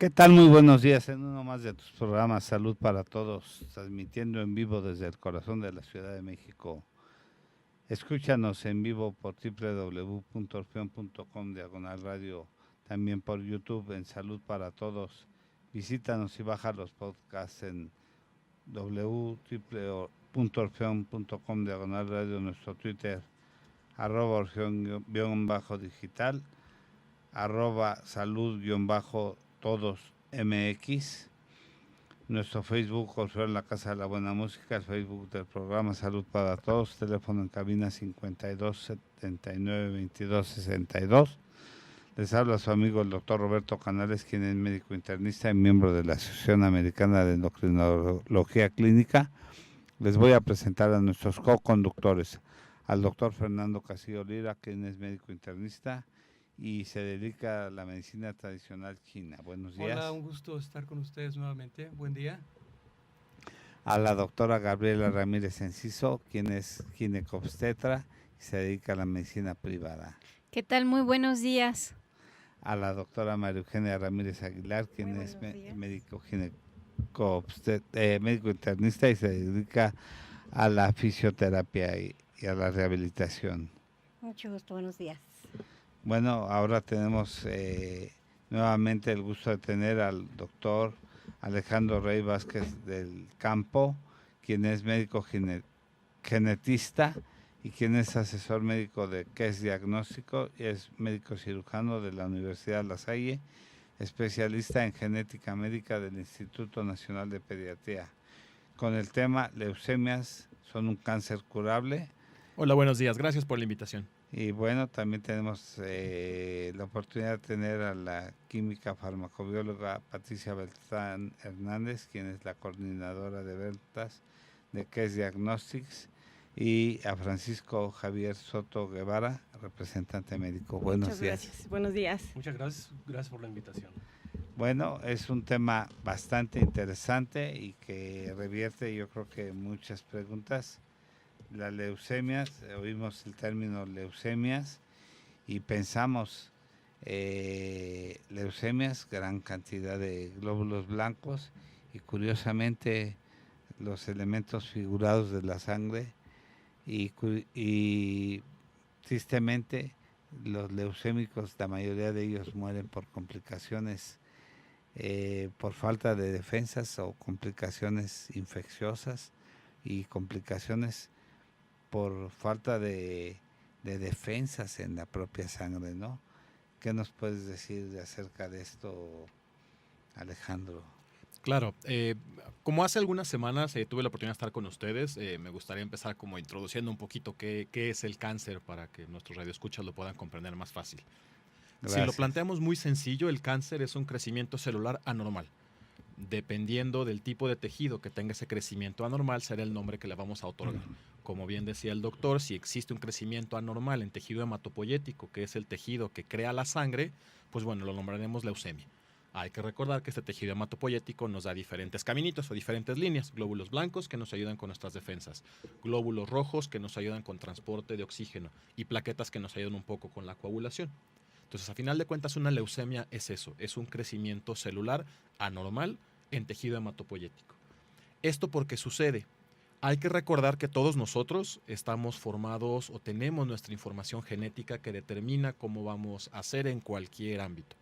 ¿Qué tal? Muy buenos días en uno más de tus programas Salud para Todos, transmitiendo en vivo desde el corazón de la Ciudad de México. Escúchanos en vivo por www.orfeon.com/radio, también por YouTube en Salud para Todos. Visítanos y baja los podcasts en www.orfeon.com/radio, nuestro Twitter, @orfeon_digital, @salud_todos MX, nuestro Facebook Orfeón La Casa de la Buena Música, el Facebook del programa Salud para Todos, teléfono en cabina 52 79 22 62. Les habla su amigo el doctor Roberto Canales, quien es médico internista y miembro de la Asociación Americana de Endocrinología Clínica. Les voy a presentar a nuestros co-conductores, al doctor Fernando Castillo Lira, quien es médico internista y se dedica a la medicina tradicional china. Buenos días. Hola, un gusto estar con ustedes nuevamente. Buen día. A la doctora Gabriela Ramírez Enciso, quien es ginecobstetra y se dedica a la medicina privada. ¿Qué tal? Muy buenos días. A la doctora María Eugenia Ramírez Aguilar, quien es médico médico internista y se dedica a la fisioterapia y a la rehabilitación. Mucho gusto, buenos días. Bueno, ahora tenemos nuevamente el gusto de tener al doctor Alejandro Rey Vázquez del Campo, quien es médico genetista y quien es asesor médico de KES Diagnóstico y es médico cirujano de la Universidad La Salle, especialista en genética médica del Instituto Nacional de Pediatría, con el tema leucemias, ¿son un cáncer curable? Hola, buenos días, gracias por la invitación. Y bueno, también tenemos la oportunidad de tener a la química farmacobióloga Patricia Beltrán Hernández, quien es la coordinadora de ventas de KES Diagnostics, y a Francisco Javier Soto Guevara, representante médico. Buenos días. Gracias. Buenos días. Muchas gracias por la invitación. Bueno, es un tema bastante interesante y que revierte, yo creo que muchas preguntas. Las leucemias, oímos el término leucemias y pensamos leucemias, gran cantidad de glóbulos blancos y curiosamente los elementos figurados de la sangre y tristemente los leucémicos, la mayoría de ellos mueren por complicaciones, por falta de defensas o complicaciones infecciosas y complicaciones por falta de defensas en la propia sangre, ¿no? ¿Qué nos puedes decir acerca de esto, Alejandro? Claro, como hace algunas semanas tuve la oportunidad de estar con ustedes, me gustaría empezar como introduciendo un poquito qué es el cáncer para que nuestros radioescuchas lo puedan comprender más fácil. Gracias. Si lo planteamos muy sencillo, el cáncer es un crecimiento celular anormal. Dependiendo del tipo de tejido que tenga ese crecimiento anormal, será el nombre que le vamos a otorgar. Como bien decía el doctor, si existe un crecimiento anormal en tejido hematopoyético, que es el tejido que crea la sangre, pues bueno, lo nombraremos leucemia. Hay que recordar que este tejido hematopoyético nos da diferentes caminitos o diferentes líneas. Glóbulos blancos que nos ayudan con nuestras defensas, glóbulos rojos que nos ayudan con transporte de oxígeno y plaquetas que nos ayudan un poco con la coagulación. Entonces, a final de cuentas, una leucemia es eso, es un crecimiento celular anormal en tejido hematopoyético. ¿Esto por qué sucede? Hay que recordar que todos nosotros estamos formados o tenemos nuestra información genética que determina cómo vamos a hacer en cualquier ámbito.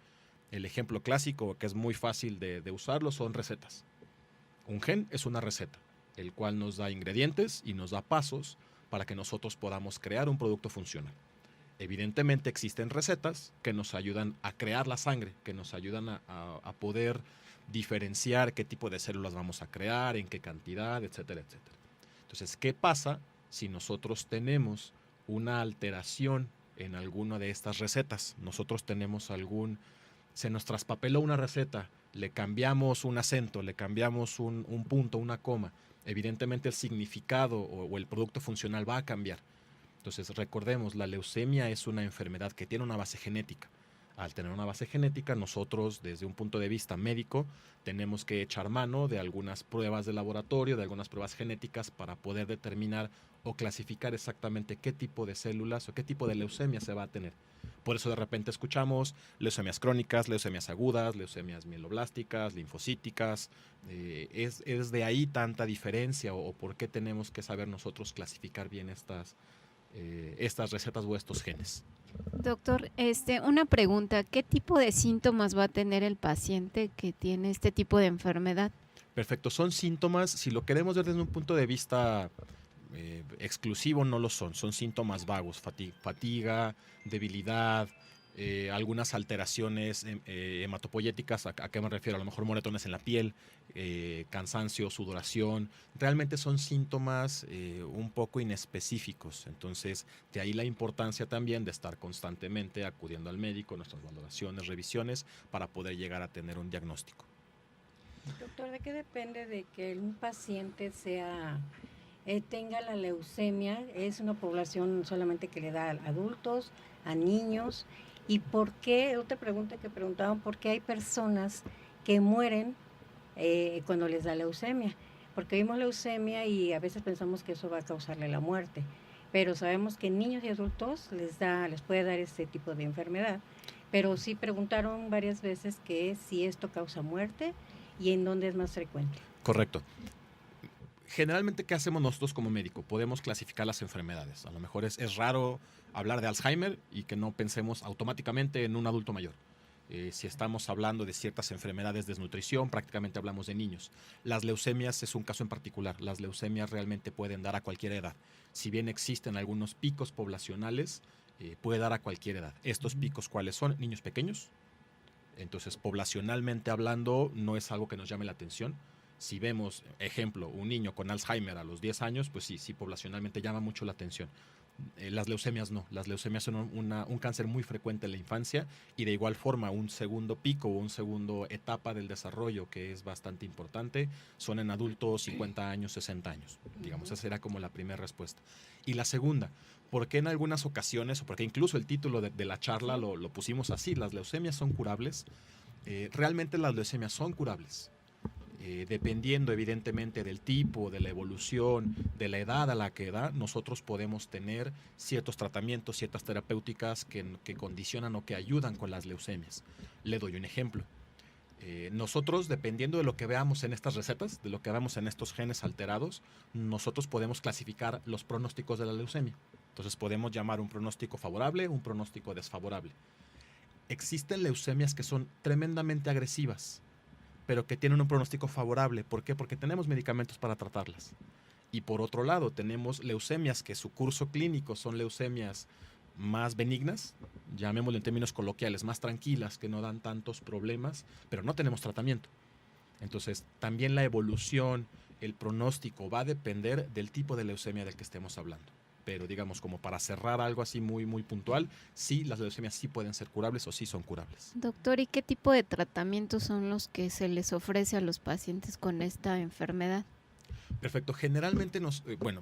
El ejemplo clásico, que es muy fácil de usarlo, son recetas. Un gen es una receta, el cual nos da ingredientes y nos da pasos para que nosotros podamos crear un producto funcional. Evidentemente existen recetas que nos ayudan a crear la sangre, que nos ayudan a poder diferenciar qué tipo de células vamos a crear, en qué cantidad, etcétera, etcétera. Entonces, ¿qué pasa si nosotros tenemos una alteración en alguna de estas recetas? Nosotros tenemos se nos traspapeló una receta, le cambiamos un acento, le cambiamos un punto, una coma. Evidentemente el significado o el producto funcional va a cambiar. Entonces, recordemos, la leucemia es una enfermedad que tiene una base genética. Al tener una base genética, nosotros, desde un punto de vista médico, tenemos que echar mano de algunas pruebas de laboratorio, de algunas pruebas genéticas para poder determinar o clasificar exactamente qué tipo de células o qué tipo de leucemia se va a tener. Por eso de repente escuchamos leucemias crónicas, leucemias agudas, leucemias mieloblásticas, linfocíticas. ¿Es de ahí tanta diferencia o por qué tenemos que saber nosotros clasificar bien estas recetas o estos genes? Doctor, una pregunta, ¿qué tipo de síntomas va a tener el paciente que tiene este tipo de enfermedad? Perfecto, son síntomas, si lo queremos ver desde un punto de vista exclusivo, no lo son síntomas vagos, fatiga, debilidad, algunas alteraciones hematopoyéticas. ¿A qué me refiero? A lo mejor moretones en la piel, cansancio, sudoración. Realmente son síntomas un poco inespecíficos. Entonces, de ahí la importancia también de estar constantemente acudiendo al médico, nuestras valoraciones, revisiones, para poder llegar a tener un diagnóstico. Doctor, ¿de qué depende de que un paciente tenga la leucemia? ¿Es una población solamente que le da a adultos, a niños? ¿Y por qué? Otra pregunta que preguntaban, ¿por qué hay personas que mueren cuando les da leucemia? Porque vimos leucemia y a veces pensamos que eso va a causarle la muerte, pero sabemos que en niños y adultos les puede dar este tipo de enfermedad. Pero sí preguntaron varias veces que si esto causa muerte y en dónde es más frecuente. Correcto. Generalmente, ¿qué hacemos nosotros como médico? Podemos clasificar las enfermedades. A lo mejor es raro hablar de Alzheimer y que no pensemos automáticamente en un adulto mayor. Si estamos hablando de ciertas enfermedades de desnutrición, prácticamente hablamos de niños. Las leucemias es un caso en particular. Las leucemias realmente pueden dar a cualquier edad. Si bien existen algunos picos poblacionales, puede dar a cualquier edad. ¿Estos picos cuáles son? Niños pequeños. Entonces, poblacionalmente hablando, no es algo que nos llame la atención. Si vemos, ejemplo, un niño con Alzheimer a los 10 años, pues sí, poblacionalmente llama mucho la atención. Las leucemias no. Las leucemias son un cáncer muy frecuente en la infancia y de igual forma un segundo pico o un segundo etapa del desarrollo que es bastante importante son en adultos 50 años, 60 años. Digamos, esa será como la primera respuesta. Y la segunda, ¿por qué en algunas ocasiones, o porque incluso el título de la charla lo pusimos así, las leucemias son curables? Realmente las leucemias son curables. Dependiendo evidentemente del tipo, de la evolución, de la edad a la que da, nosotros podemos tener ciertos tratamientos, ciertas terapéuticas que condicionan o que ayudan con las leucemias. Le doy un ejemplo. Nosotros, dependiendo de lo que veamos en estas recetas, de lo que veamos en estos genes alterados, nosotros podemos clasificar los pronósticos de la leucemia. Entonces podemos llamar un pronóstico favorable, un pronóstico desfavorable. Existen leucemias que son tremendamente agresivas, pero que tienen un pronóstico favorable. ¿Por qué? Porque tenemos medicamentos para tratarlas. Y por otro lado, tenemos leucemias que su curso clínico son leucemias más benignas, llamémoslo en términos coloquiales, más tranquilas, que no dan tantos problemas, pero no tenemos tratamiento. Entonces, también la evolución, el pronóstico va a depender del tipo de leucemia del que estemos hablando. Pero digamos, como para cerrar algo así muy, muy puntual, sí, las leucemias sí pueden ser curables o sí son curables. Doctor, ¿y qué tipo de tratamientos son los que se les ofrece a los pacientes con esta enfermedad? Perfecto. Generalmente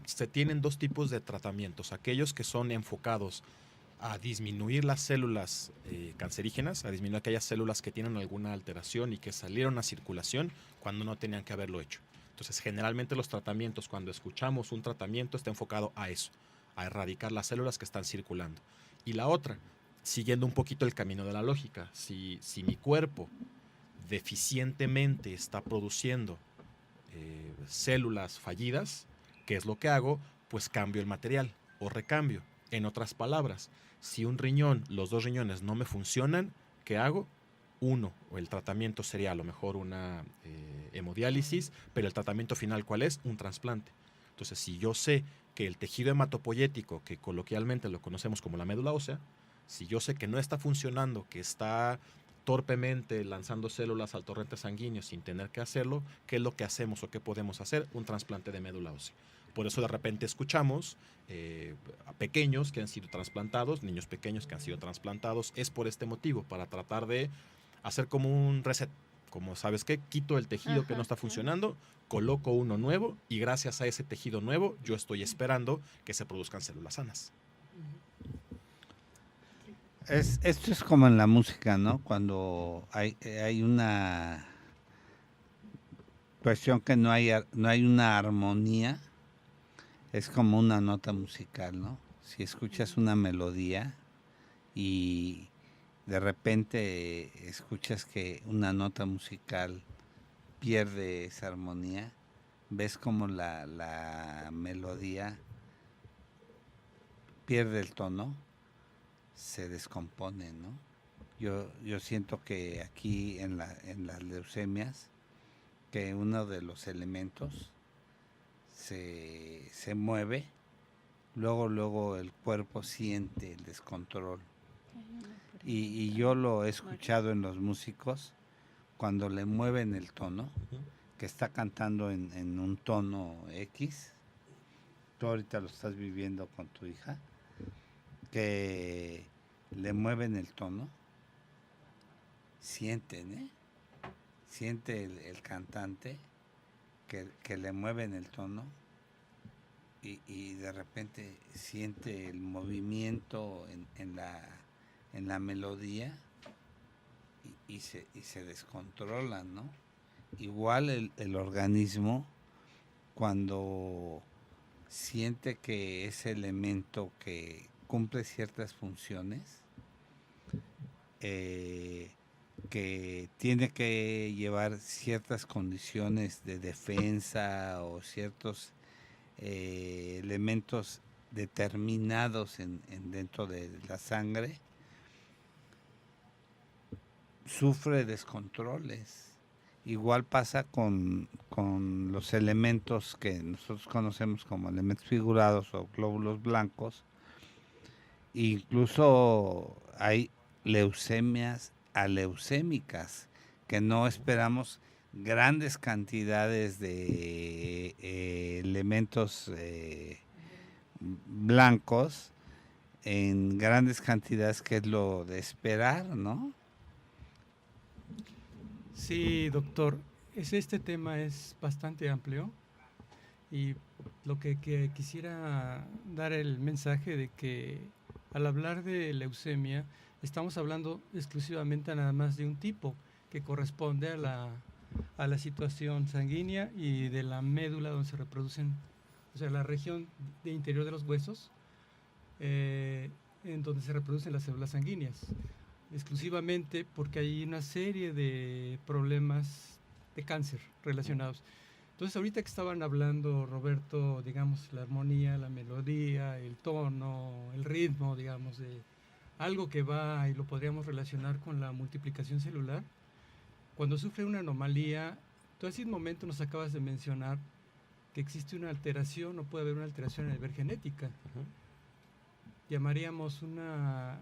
se tienen dos tipos de tratamientos. Aquellos que son enfocados a disminuir las células cancerígenas, a disminuir aquellas células que tienen alguna alteración y que salieron a circulación cuando no tenían que haberlo hecho. Entonces, generalmente los tratamientos, cuando escuchamos un tratamiento, está enfocado a eso, a erradicar las células que están circulando. Y la otra, siguiendo un poquito el camino de la lógica, si mi cuerpo deficientemente está produciendo células fallidas, ¿qué es lo que hago? Pues cambio el material o recambio. En otras palabras, si un riñón, los dos riñones no me funcionan, ¿qué hago? Uno, o el tratamiento sería a lo mejor una hemodiálisis, pero el tratamiento final, ¿cuál es? Un trasplante. Entonces, si yo sé que el tejido hematopoyético, que coloquialmente lo conocemos como la médula ósea, si yo sé que no está funcionando, que está torpemente lanzando células al torrente sanguíneo sin tener que hacerlo, ¿qué es lo que hacemos o qué podemos hacer? Un trasplante de médula ósea. Por eso de repente escuchamos a pequeños que han sido trasplantados, niños pequeños que han sido trasplantados, es por este motivo, para tratar de hacer como un reset. Como, ¿sabes qué? Quito el tejido que no está funcionando, coloco uno nuevo y gracias a ese tejido nuevo yo estoy esperando que se produzcan células sanas. Esto es como en la música, ¿no? Cuando hay una cuestión que no hay una armonía, es como una nota musical, ¿no? Si escuchas una melodía y de repente escuchas que una nota musical pierde esa armonía, ves como la melodía pierde el tono, se descompone, ¿no? Yo siento que aquí en las leucemias, que uno de los elementos se mueve, luego el cuerpo siente el descontrol. Y yo lo he escuchado en los músicos, cuando le mueven el tono, que está cantando en un tono X, tú ahorita lo estás viviendo con tu hija, que le mueven el tono, sienten, siente el cantante que le mueven el tono y de repente siente el movimiento en la melodía y se descontrola, ¿no? Igual el organismo, cuando siente que ese elemento que cumple ciertas funciones, que tiene que llevar ciertas condiciones de defensa o ciertos elementos determinados dentro de la sangre, sufre descontroles. Igual pasa con los elementos que nosotros conocemos como elementos figurados o glóbulos blancos. Incluso hay leucemias aleucémicas, que no esperamos grandes cantidades de elementos blancos en grandes cantidades, que es lo de esperar, ¿no? Sí, doctor, este tema es bastante amplio y lo que quisiera dar el mensaje de que al hablar de leucemia estamos hablando exclusivamente nada más de un tipo que corresponde a la situación sanguínea y de la médula donde se reproducen, o sea, la región de interior de los huesos en donde se reproducen las células sanguíneas. Exclusivamente porque hay una serie de problemas de cáncer relacionados. Entonces, ahorita que estaban hablando, Roberto, digamos, la armonía, la melodía, el tono, el ritmo, digamos, de algo que va y lo podríamos relacionar con la multiplicación celular, cuando sufre una anomalía, tú hace un momento nos acabas de mencionar que existe una alteración, o puede haber una alteración a nivel genética. Llamaríamos una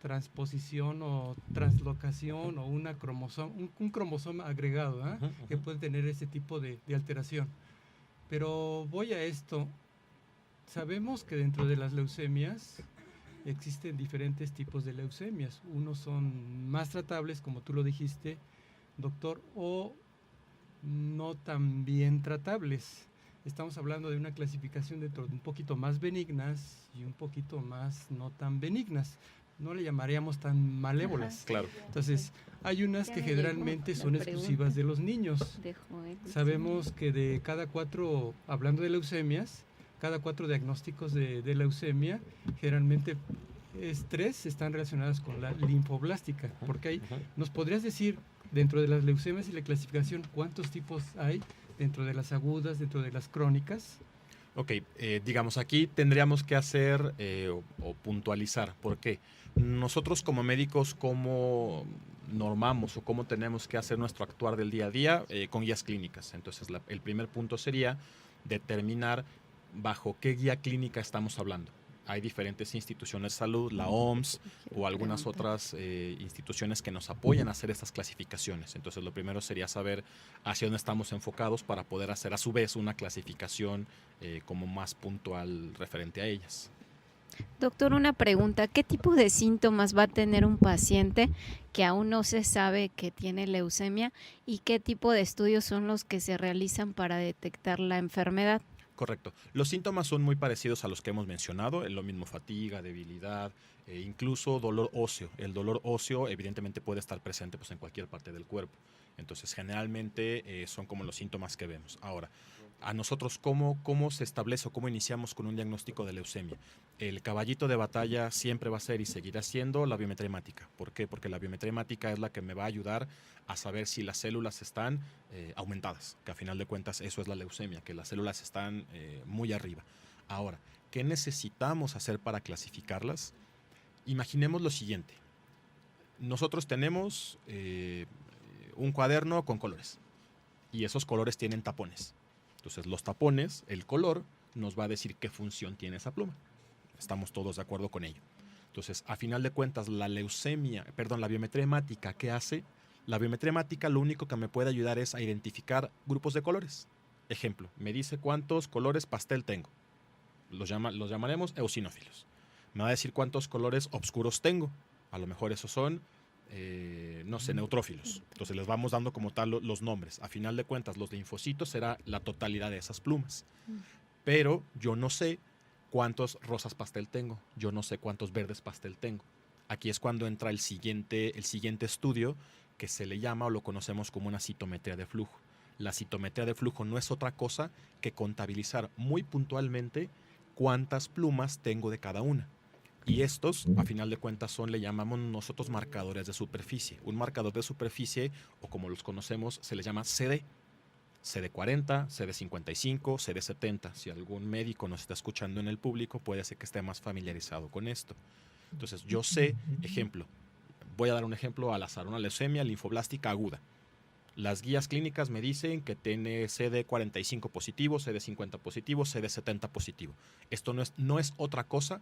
transposición o translocación o un cromosoma agregado, que puede tener ese tipo de alteración. Pero voy a esto. Sabemos que dentro de las leucemias existen diferentes tipos de leucemias. Unos son más tratables, como tú lo dijiste, doctor, o no tan bien tratables. Estamos hablando de una clasificación dentro de un poquito más benignas y un poquito más no tan benignas. No le llamaríamos tan malévolas. Claro. Entonces, hay unas que generalmente son exclusivas de los niños. Sabemos que de cada 4, hablando de leucemias, cada 4 diagnósticos de leucemia, generalmente 3 están relacionadas con la linfoblástica. Porque hay, ¿nos podrías decir, dentro de las leucemias y la clasificación, cuántos tipos hay dentro de las agudas, dentro de las crónicas? Ok, digamos, aquí tendríamos que hacer o puntualizar. ¿Por qué? Nosotros como médicos, ¿cómo normamos o cómo tenemos que hacer nuestro actuar del día a día? Con guías clínicas. Entonces, el primer punto sería determinar bajo qué guía clínica estamos hablando. Hay diferentes instituciones de salud, la OMS o algunas otras instituciones que nos apoyan a hacer estas clasificaciones. Entonces, lo primero sería saber hacia dónde estamos enfocados para poder hacer a su vez una clasificación como más puntual referente a ellas. Doctor, una pregunta. ¿Qué tipo de síntomas va a tener un paciente que aún no se sabe que tiene leucemia y qué tipo de estudios son los que se realizan para detectar la enfermedad? Correcto. Los síntomas son muy parecidos a los que hemos mencionado, es lo mismo fatiga, debilidad, incluso dolor óseo. El dolor óseo evidentemente puede estar presente pues, en cualquier parte del cuerpo. Entonces generalmente son como los síntomas que vemos. Ahora, a nosotros, ¿cómo se establece o cómo iniciamos con un diagnóstico de leucemia? El caballito de batalla siempre va a ser y seguirá siendo la biometría hemática. ¿Por qué? Porque la biometría hemática es la que me va a ayudar a saber si las células están aumentadas, que a final de cuentas eso es la leucemia, que las células están muy arriba. Ahora, ¿qué necesitamos hacer para clasificarlas? Imaginemos lo siguiente. Nosotros tenemos un cuaderno con colores y esos colores tienen tapones. Entonces, los tapones, el color, nos va a decir qué función tiene esa pluma. Estamos todos de acuerdo con ello. Entonces, a final de cuentas, la biometría hemática, ¿qué hace? La biometría hemática lo único que me puede ayudar es a identificar grupos de colores. Ejemplo, me dice cuántos colores pastel tengo. Los llamaremos eosinófilos. Me va a decir cuántos colores oscuros tengo. A lo mejor esos son neutrófilos. Entonces les vamos dando como tal los nombres. A final de cuentas, los linfocitos será la totalidad de esas plumas. Pero yo no sé cuántos rosas pastel tengo. Yo no sé cuántos verdes pastel tengo. Aquí es cuando entra el siguiente estudio que se le llama o lo conocemos como una citometría de flujo. La citometría de flujo no es otra cosa que contabilizar muy puntualmente cuántas plumas tengo de cada una. Y estos, a final de cuentas, le llamamos nosotros marcadores de superficie. Un marcador de superficie, o como los conocemos, se le llama CD. CD40, CD55, CD70. Si algún médico nos está escuchando en el público, puede ser que esté más familiarizado con esto. Entonces, yo sé, ejemplo, voy a dar un ejemplo al azar, una leucemia linfoblástica aguda. Las guías clínicas me dicen que tiene CD45 positivo, CD50 positivo, CD70 positivo. Esto no es otra cosa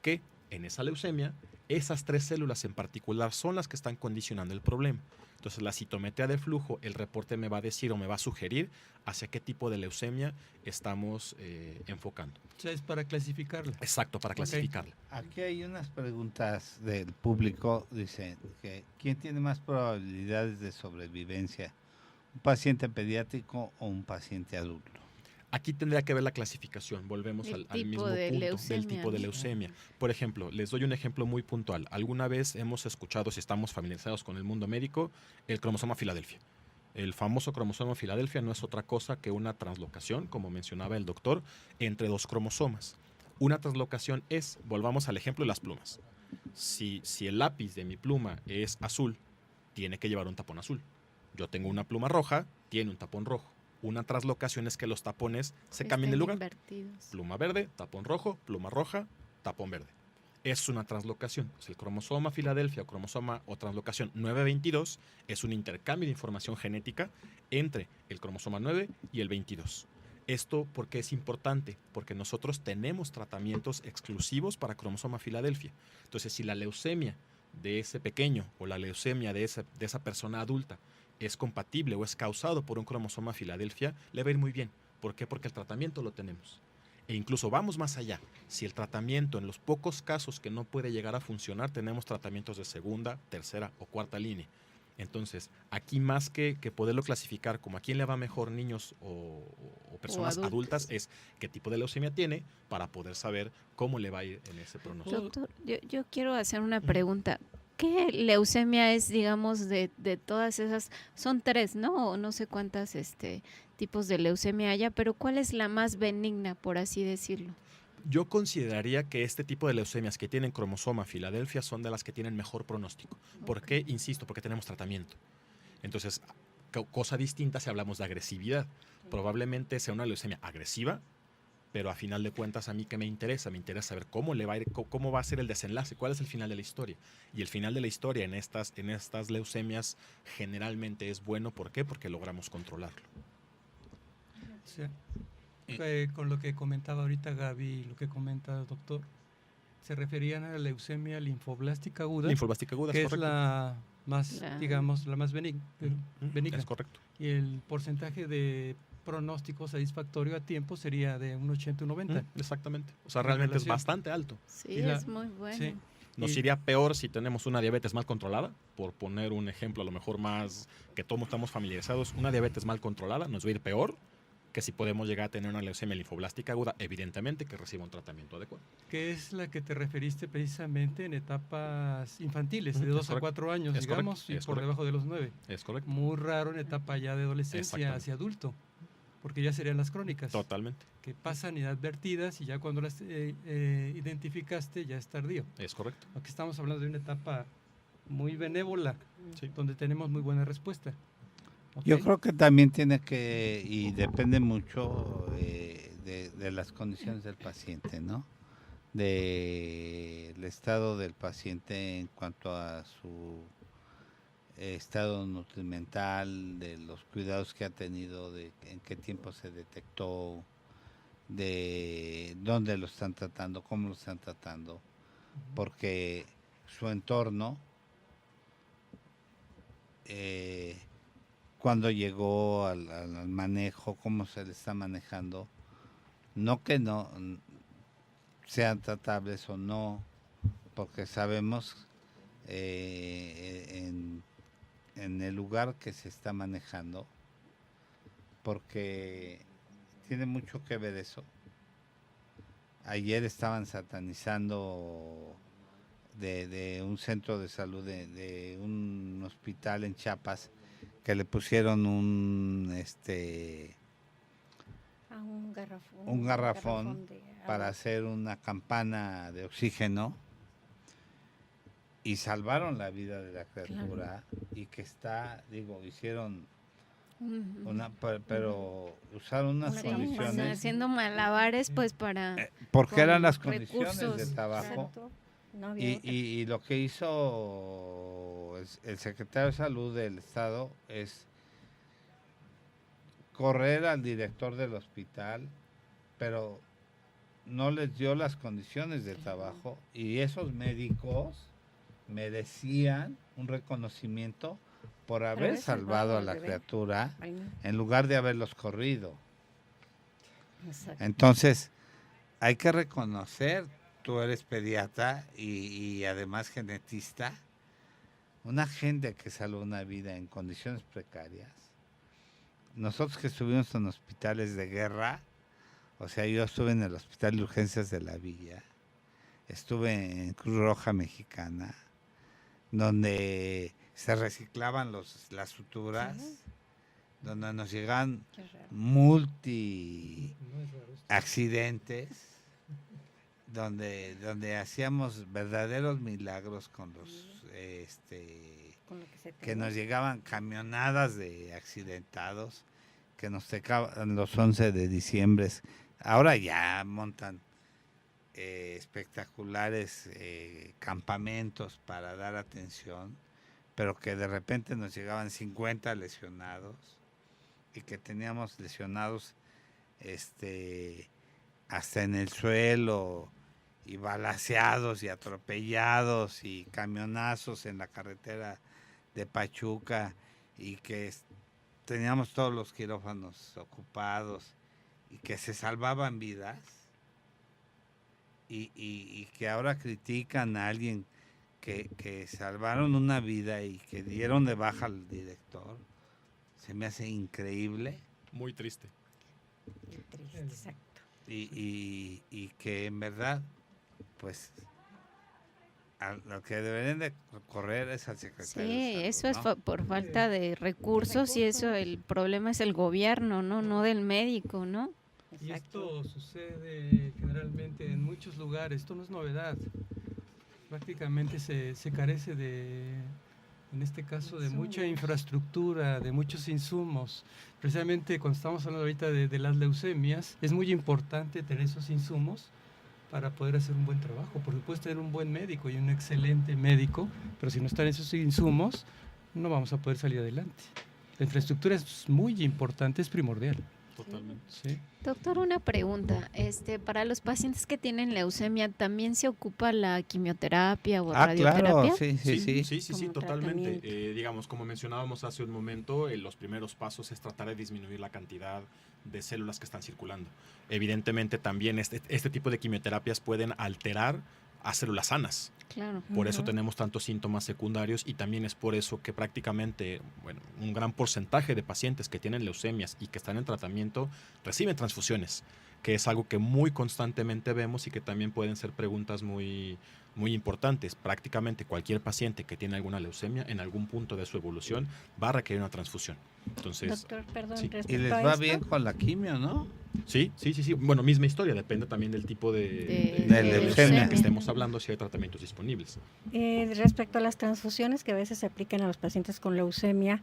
que en esa leucemia, esas 3 células en particular son las que están condicionando el problema. Entonces, la citometría de flujo, el reporte me va a decir o me va a sugerir hacia qué tipo de leucemia estamos enfocando. O sea, es para clasificarla. Exacto, para clasificarla. Aquí hay unas preguntas del público. Dicen que ¿quién tiene más probabilidades de sobrevivencia? ¿Un paciente pediátrico o un paciente adulto? Aquí tendría que ver la clasificación, volvemos al mismo punto del tipo de leucemia. Por ejemplo, les doy un ejemplo muy puntual. Alguna vez hemos escuchado, si estamos familiarizados con el mundo médico, el cromosoma Filadelfia. El famoso cromosoma Filadelfia no es otra cosa que una translocación, como mencionaba el doctor, entre 2 cromosomas. Una translocación es, volvamos al ejemplo de las plumas. Si el lápiz de mi pluma es azul, tiene que llevar un tapón azul. Yo tengo una pluma roja, tiene un tapón rojo. Una translocación es que los tapones se cambien de lugar. Invertidos. Pluma verde, tapón rojo, pluma roja, tapón verde. Es una translocación. Pues el cromosoma Filadelfia o translocación 922 es un intercambio de información genética entre el cromosoma 9 y el 22. Esto, ¿por qué es importante? Porque nosotros tenemos tratamientos exclusivos para cromosoma Filadelfia. Entonces, si la leucemia de ese pequeño o la leucemia de esa persona adulta es compatible o es causado por un cromosoma Filadelfia, le va a ir muy bien. ¿Por qué? Porque el tratamiento lo tenemos. E incluso vamos más allá. Si el tratamiento, en los pocos casos que no puede llegar a funcionar, tenemos tratamientos de segunda, tercera o cuarta línea. Entonces, aquí más que poderlo clasificar como a quién le va mejor, niños o personas adultas, es qué tipo de leucemia tiene para poder saber cómo le va a ir en ese pronóstico. Doctor, yo quiero hacer una pregunta. ¿Qué leucemia es, digamos, de todas esas? Son 3, ¿no? O no sé cuántas tipos de leucemia haya, pero ¿cuál es la más benigna, por así decirlo? Yo consideraría que este tipo de leucemias que tienen cromosoma Filadelfia son de las que tienen mejor pronóstico. ¿Por qué? Insisto, porque tenemos tratamiento. Entonces, cosa distinta si hablamos de agresividad. Probablemente sea una leucemia agresiva, pero a final de cuentas a mí que me interesa saber cómo le va a ir, cómo va a ser el desenlace, cuál es el final de la historia. Y el final de la historia en estas leucemias generalmente es bueno. ¿Por qué? Porque logramos controlarlo. Sí. Con lo que comentaba ahorita Gaby, lo que comenta el doctor, se referían a la leucemia linfoblástica aguda, Linfoblástica aguda, que es es correcto. la más, digamos, la más benigna. Es correcto. Y el porcentaje de pronóstico satisfactorio a tiempo sería de un 80 o 90. Exactamente. O sea, La realmente es relación. bastante alto. Sí, Y la- es muy bueno. Sí. Nos Y- iría peor si tenemos una diabetes mal controlada, por poner un ejemplo a lo mejor más que todos estamos familiarizados. Una diabetes mal controlada nos va a ir peor que si podemos llegar a tener una leucemia linfoblástica aguda, evidentemente que reciba un tratamiento adecuado. Que es la que te referiste precisamente en etapas infantiles, de Es 2 a correcto. 4 años, Es digamos, correcto, y es por correcto. debajo de los 9. Es correcto. Muy raro en etapa ya de adolescencia Exactamente. hacia adulto. porque ya serían las crónicas, Totalmente, que pasan inadvertidas y ya cuando las identificaste ya es tardío. es correcto. Aquí estamos hablando de una etapa muy benévola, Sí. donde tenemos muy buena respuesta. Yo ¿Ok? creo que también tiene que, y depende mucho de las condiciones del paciente, ¿no? Del estado del paciente en cuanto a su estado nutrimental, de los cuidados que ha tenido, de en qué tiempo se detectó, de dónde lo están tratando, cómo lo están tratando, porque su entorno, cuando llegó al manejo, cómo se le está manejando, no que no sean tratables o no, porque sabemos en el lugar que se está manejando, porque tiene mucho que ver eso. Ayer estaban satanizando de un centro de salud, de un hospital en Chiapas, que le pusieron un un garrafón de para agua. hacer una campana de oxígeno, y salvaron la vida de la criatura, y que está, digo, hicieron Ujú. una, pero usaron unas Una Sí, condiciones. condiciones, haciendo malabares pues para porque eran con las condiciones de recursos. trabajo. Exacto, no había otra. Y lo que hizo el secretario de Salud del Estado es correr al director del hospital, pero no les dio las condiciones de trabajo, y esos médicos merecían un reconocimiento por haber salvado a la al bebé. criatura Ay, no. en lugar de haberlos corrido. Exacto. Entonces, hay que reconocer, tú eres pediatra y además genetista, una gente que salva una vida en condiciones precarias. Nosotros que estuvimos en hospitales de guerra, o sea, yo estuve en el Hospital de Urgencias de la Villa, estuve en Cruz Roja Mexicana, donde se reciclaban las suturas, Sí. donde nos llegaban Qué raro. multi No es raro esto. accidentes, donde hacíamos verdaderos milagros con los Con lo que se que tenía. nos llegaban camionadas de accidentados que nos tocaban los 11 de diciembre. Ahora ya montan espectaculares campamentos para dar atención, pero que de repente nos llegaban 50 lesionados, y que teníamos lesionados hasta en el suelo, y balaceados y atropellados, y camionazos en la carretera de Pachuca, y que teníamos todos los quirófanos ocupados, y que se salvaban vidas, y que ahora critican a alguien que salvaron una vida y que dieron de baja al director. Se me hace increíble, Muy triste. Qué triste, exacto. y que en verdad, pues, lo que deberían de correr es al secretario de Sí, Salud, eso es ¿no? por falta de recursos y eso el problema es el gobierno, no del médico, ¿no? Y Exacto. esto sucede generalmente en muchos lugares, esto no es novedad. Prácticamente se carece en este caso, de mucha Insumos. infraestructura, de muchos insumos. Precisamente cuando estamos hablando ahorita de las leucemias, es muy importante tener esos insumos para poder hacer un buen trabajo, porque puedes tener un buen médico y un excelente médico, pero si no están esos insumos, no vamos a poder salir adelante. La infraestructura es muy importante, es primordial. Totalmente. ¿Sí? Doctor, una pregunta. Para los pacientes que tienen leucemia, ¿también se ocupa la quimioterapia o Ah, claro, radioterapia? Sí, Como totalmente. tratamiento. Digamos, como mencionábamos hace un momento, los primeros pasos es tratar de disminuir la cantidad de células que están circulando. Evidentemente, también este tipo de quimioterapias pueden alterar a células sanas. Claro. Por eso Ujú. tenemos tantos síntomas secundarios, y también es por eso que prácticamente, un gran porcentaje de pacientes que tienen leucemias y que están en tratamiento reciben transfusiones. que es algo que muy constantemente vemos y que también pueden ser preguntas muy, muy importantes. Prácticamente cualquier paciente que tiene alguna leucemia en algún punto de su evolución va a requerir una transfusión. Entonces, Doctor, perdón, sí. Y respecto les a va esto, bien con la quimio, ¿no? sí. Bueno, misma historia, depende también del tipo De leucemia leucemia. que estemos hablando, si hay tratamientos disponibles. respecto a las transfusiones que a veces se aplican a los pacientes con leucemia,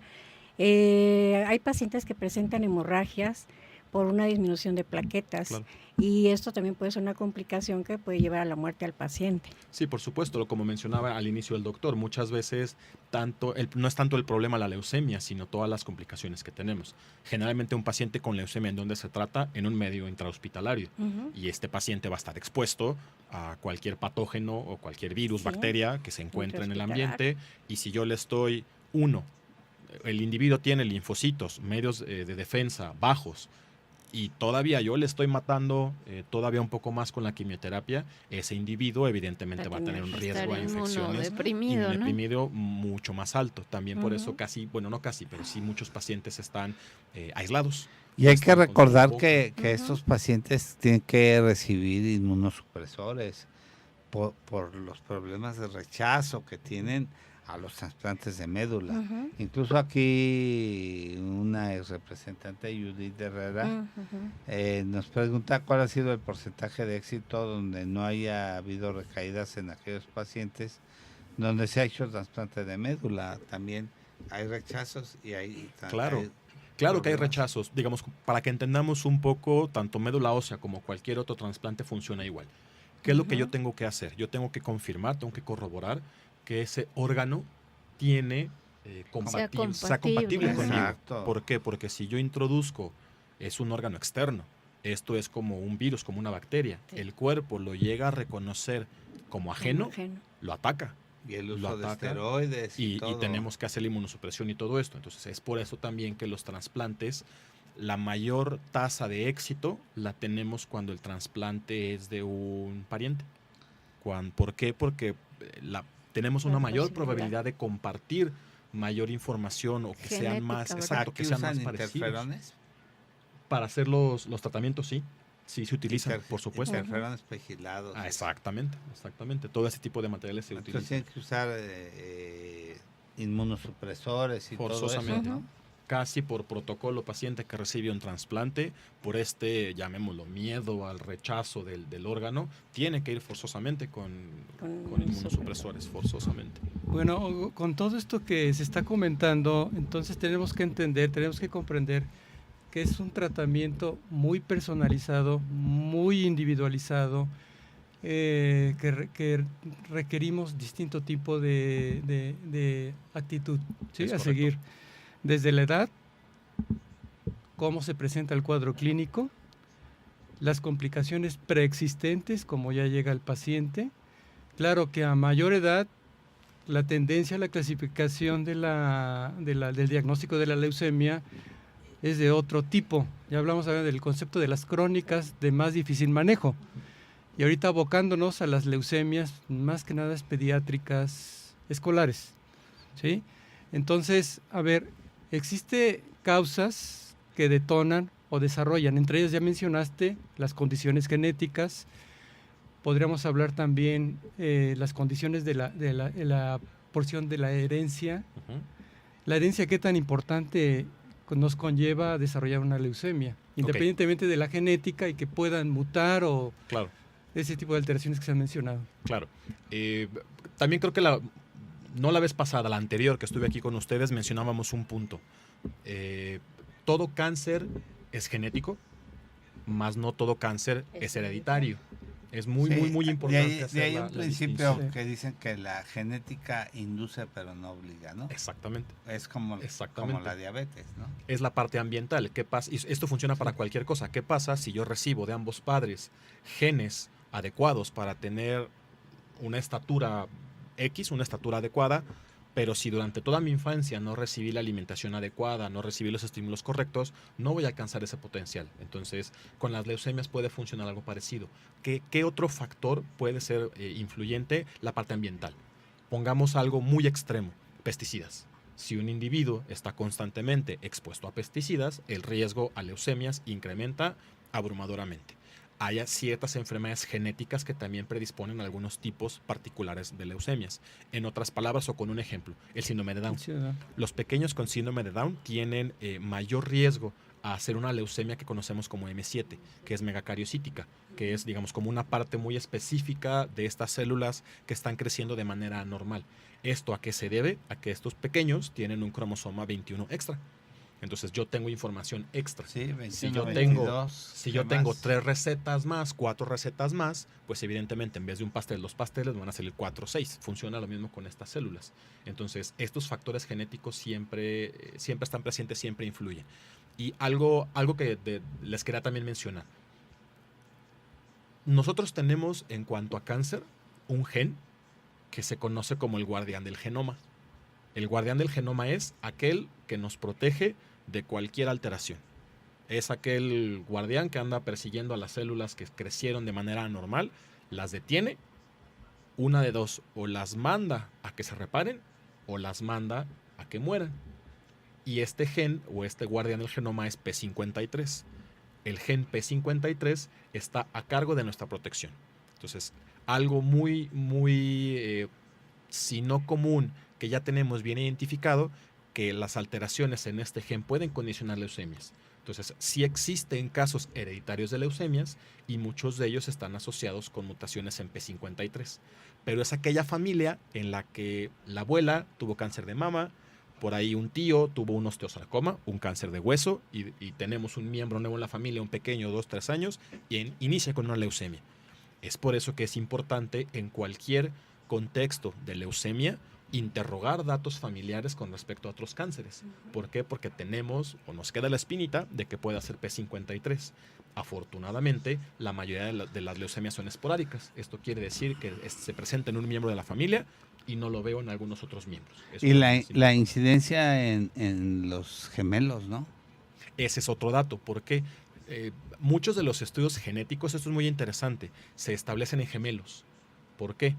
hay pacientes que presentan hemorragias por una disminución de plaquetas, Claro. y esto también puede ser una complicación que puede llevar a la muerte al paciente. Sí, por supuesto, como mencionaba al inicio el doctor, muchas veces no es tanto el problema la leucemia, sino todas las complicaciones que tenemos. Generalmente un paciente con leucemia, ¿en dónde se trata? En un medio intrahospitalario. Ujú. Y este paciente va a estar expuesto a cualquier patógeno o cualquier virus, Sí. bacteria que se encuentre en el Intrahospitalario. ambiente. Y si yo le estoy, el individuo tiene linfocitos, medios de defensa bajos, y todavía yo le estoy matando todavía un poco más con la quimioterapia, ese individuo evidentemente va a tener un riesgo a infecciones Deprimido, ¿no? inmunodeprimido mucho más alto. También por eso Ujú. casi, bueno, no casi, pero sí muchos pacientes están aislados. Y hay que Están con recordar su que Ujú. estos pacientes tienen que recibir inmunosupresores por los problemas de rechazo que tienen a los trasplantes de médula. Ujú. Incluso aquí una ex representante, Judith Herrera, Ujú. nos pregunta cuál ha sido el porcentaje de éxito donde no haya habido recaídas en aquellos pacientes donde se ha hecho trasplante de médula. También hay rechazos y hay... Claro. hay Claro que hay problemas. rechazos, digamos, para que entendamos un poco, tanto médula ósea como cualquier otro trasplante funciona igual. ¿Qué es lo que yo Ujú. tengo que hacer? Yo tengo que confirmar, tengo que corroborar que ese órgano tiene sea compatible compatible. conmigo. Exacto. ¿Por qué? Porque si yo introduzco, es un órgano externo, esto es como un virus, como una bacteria, Sí. el cuerpo lo llega a reconocer como ajeno, Ajeno. lo ataca. Y el lo uso de ataca esteroides y Y todo. tenemos que hacer la inmunosupresión y todo esto. Entonces es por eso también que los trasplantes, la mayor tasa de éxito la tenemos cuando el trasplante es de un pariente. ¿Por qué? Porque tenemos La una mayor posibilidad. probabilidad de compartir mayor información o que sean más, Genética, ¿verdad? exacto, ¿Aquí que sean usan más parecidos. interferones? Para hacer los tratamientos, sí. Sí se utilizan, Inter- por supuesto. Interferones pegilados. Exactamente. Todo ese tipo de materiales se Entonces utilizan. tienen que usar inmunosupresores y todo eso, Forzosamente. ¿no? Casi por protocolo, paciente que recibe un trasplante, por llamémoslo, miedo al rechazo del órgano, tiene que ir forzosamente con inmunosupresores, forzosamente. Bueno, con todo esto que se está comentando, entonces tenemos que entender, tenemos que comprender que es un tratamiento muy personalizado, muy individualizado, que requerimos distinto tipo de actitud, ¿sí? Es A correcto. seguir. Desde la edad, cómo se presenta el cuadro clínico, las complicaciones preexistentes, como ya llega el paciente. Claro que a mayor edad, la tendencia a la clasificación del diagnóstico de la leucemia es de otro tipo. Ya hablamos ahora del concepto de las crónicas de más difícil manejo. Y ahorita abocándonos a las leucemias, más que nada pediátricas escolares, ¿sí? Entonces, a ver, existe causas que detonan o desarrollan. Entre ellas ya mencionaste las condiciones genéticas. Podríamos hablar también las condiciones de la porción de la herencia. Ujú. La herencia, ¿qué tan importante nos conlleva a desarrollar una leucemia? Independientemente de la genética y que puedan mutar o Claro. ese tipo de alteraciones que se han mencionado. Claro. También creo que no la vez pasada, la anterior que estuve aquí con ustedes, mencionábamos un punto. Todo cáncer es genético, mas no todo cáncer es hereditario. Es muy Sí, importante de hacer ahí la un principio distinción. que dicen que la genética induce pero no obliga, ¿no? Exactamente. Es como Exactamente. la diabetes, ¿no? Es la parte ambiental. ¿Qué pasa? Y esto funciona para cualquier cosa. ¿Qué pasa si yo recibo de ambos padres genes adecuados para tener una estatura X, una estatura adecuada, pero si durante toda mi infancia no recibí la alimentación adecuada, no recibí los estímulos correctos, no voy a alcanzar ese potencial? Entonces, con las leucemias puede funcionar algo parecido. ¿Qué otro factor puede ser influyente? La parte ambiental. Pongamos algo muy extremo, pesticidas. Si un individuo está constantemente expuesto a pesticidas, el riesgo a leucemias incrementa abrumadoramente. haya ciertas enfermedades genéticas que también predisponen a algunos tipos particulares de leucemias. En otras palabras, o con un ejemplo, el síndrome de Down. Los pequeños con síndrome de Down tienen mayor riesgo a hacer una leucemia que conocemos como M7, que es megacariocítica, que es, digamos, como una parte muy específica de estas células que están creciendo de manera anormal. ¿Esto a qué se debe? A que estos pequeños tienen un cromosoma 21 extra. Entonces yo tengo información extra. Sí, 21, Si yo tengo 3 recetas más, 4 recetas más, pues evidentemente en vez de un pastel, 2 pasteles van a salir 4 o 6. Funciona lo mismo con estas células. Entonces estos factores genéticos siempre están presentes, siempre influyen. Y algo que les quería también mencionar. Nosotros tenemos en cuanto a cáncer un gen que se conoce como el guardián del genoma. El guardián del genoma es aquel que nos protege de cualquier alteración. Es aquel guardián que anda persiguiendo a las células que crecieron de manera anormal, las detiene, una de dos, o las manda a que se reparen o las manda a que mueran. Y este gen o este guardián del genoma es P53. El gen P53 está a cargo de nuestra protección. Entonces, algo muy, si no común, que ya tenemos bien identificado, que las alteraciones en este gen pueden condicionar leucemias. Entonces, sí existen casos hereditarios de leucemias y muchos de ellos están asociados con mutaciones en P53. Pero es aquella familia en la que la abuela tuvo cáncer de mama, por ahí un tío tuvo un osteosarcoma, un cáncer de hueso, y tenemos un miembro nuevo en la familia, un pequeño, 2, 3 años, y inicia con una leucemia. Es por eso que es importante en cualquier contexto de leucemia interrogar datos familiares con respecto a otros cánceres. ¿Por qué? Porque tenemos o nos queda la espinita de que pueda ser P53. Afortunadamente, la mayoría de las leucemias son esporádicas. Esto quiere decir que se presenta en un miembro de la familia y no lo veo en algunos otros miembros. Eso y la incidencia en los gemelos, ¿no? Ese es otro dato, porque muchos de los estudios genéticos, esto es muy interesante, se establecen en gemelos. ¿Por qué?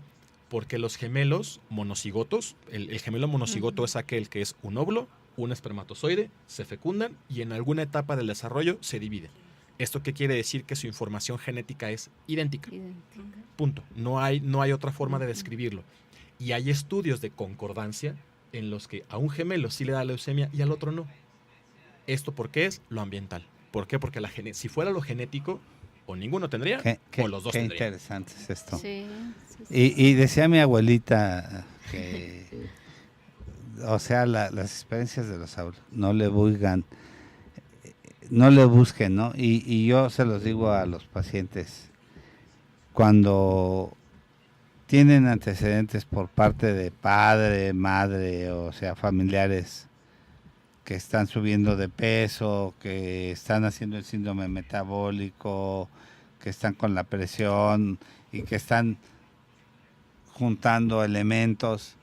Porque los gemelos monocigotos, el gemelo monocigoto es aquel que es un óvulo, un espermatozoide, se fecundan y en alguna etapa del desarrollo se dividen. ¿Esto qué quiere decir? Que su información genética es idéntica. Punto. No hay otra forma de describirlo. Y hay estudios de concordancia en los que a un gemelo sí le da leucemia y al otro no. ¿Esto por qué es? Lo ambiental. ¿Por qué? Porque si fuera lo genético, o ninguno tendría, o los dos qué tendrían. Qué interesante es esto. Sí. Y decía mi abuelita que, o sea, las experiencias de los abuelos, no le busquen, ¿no? Y yo se los digo a los pacientes, cuando tienen antecedentes por parte de padre, madre, o sea, familiares que están subiendo de peso, que están haciendo el síndrome metabólico, que están con la presión y que están juntando elementos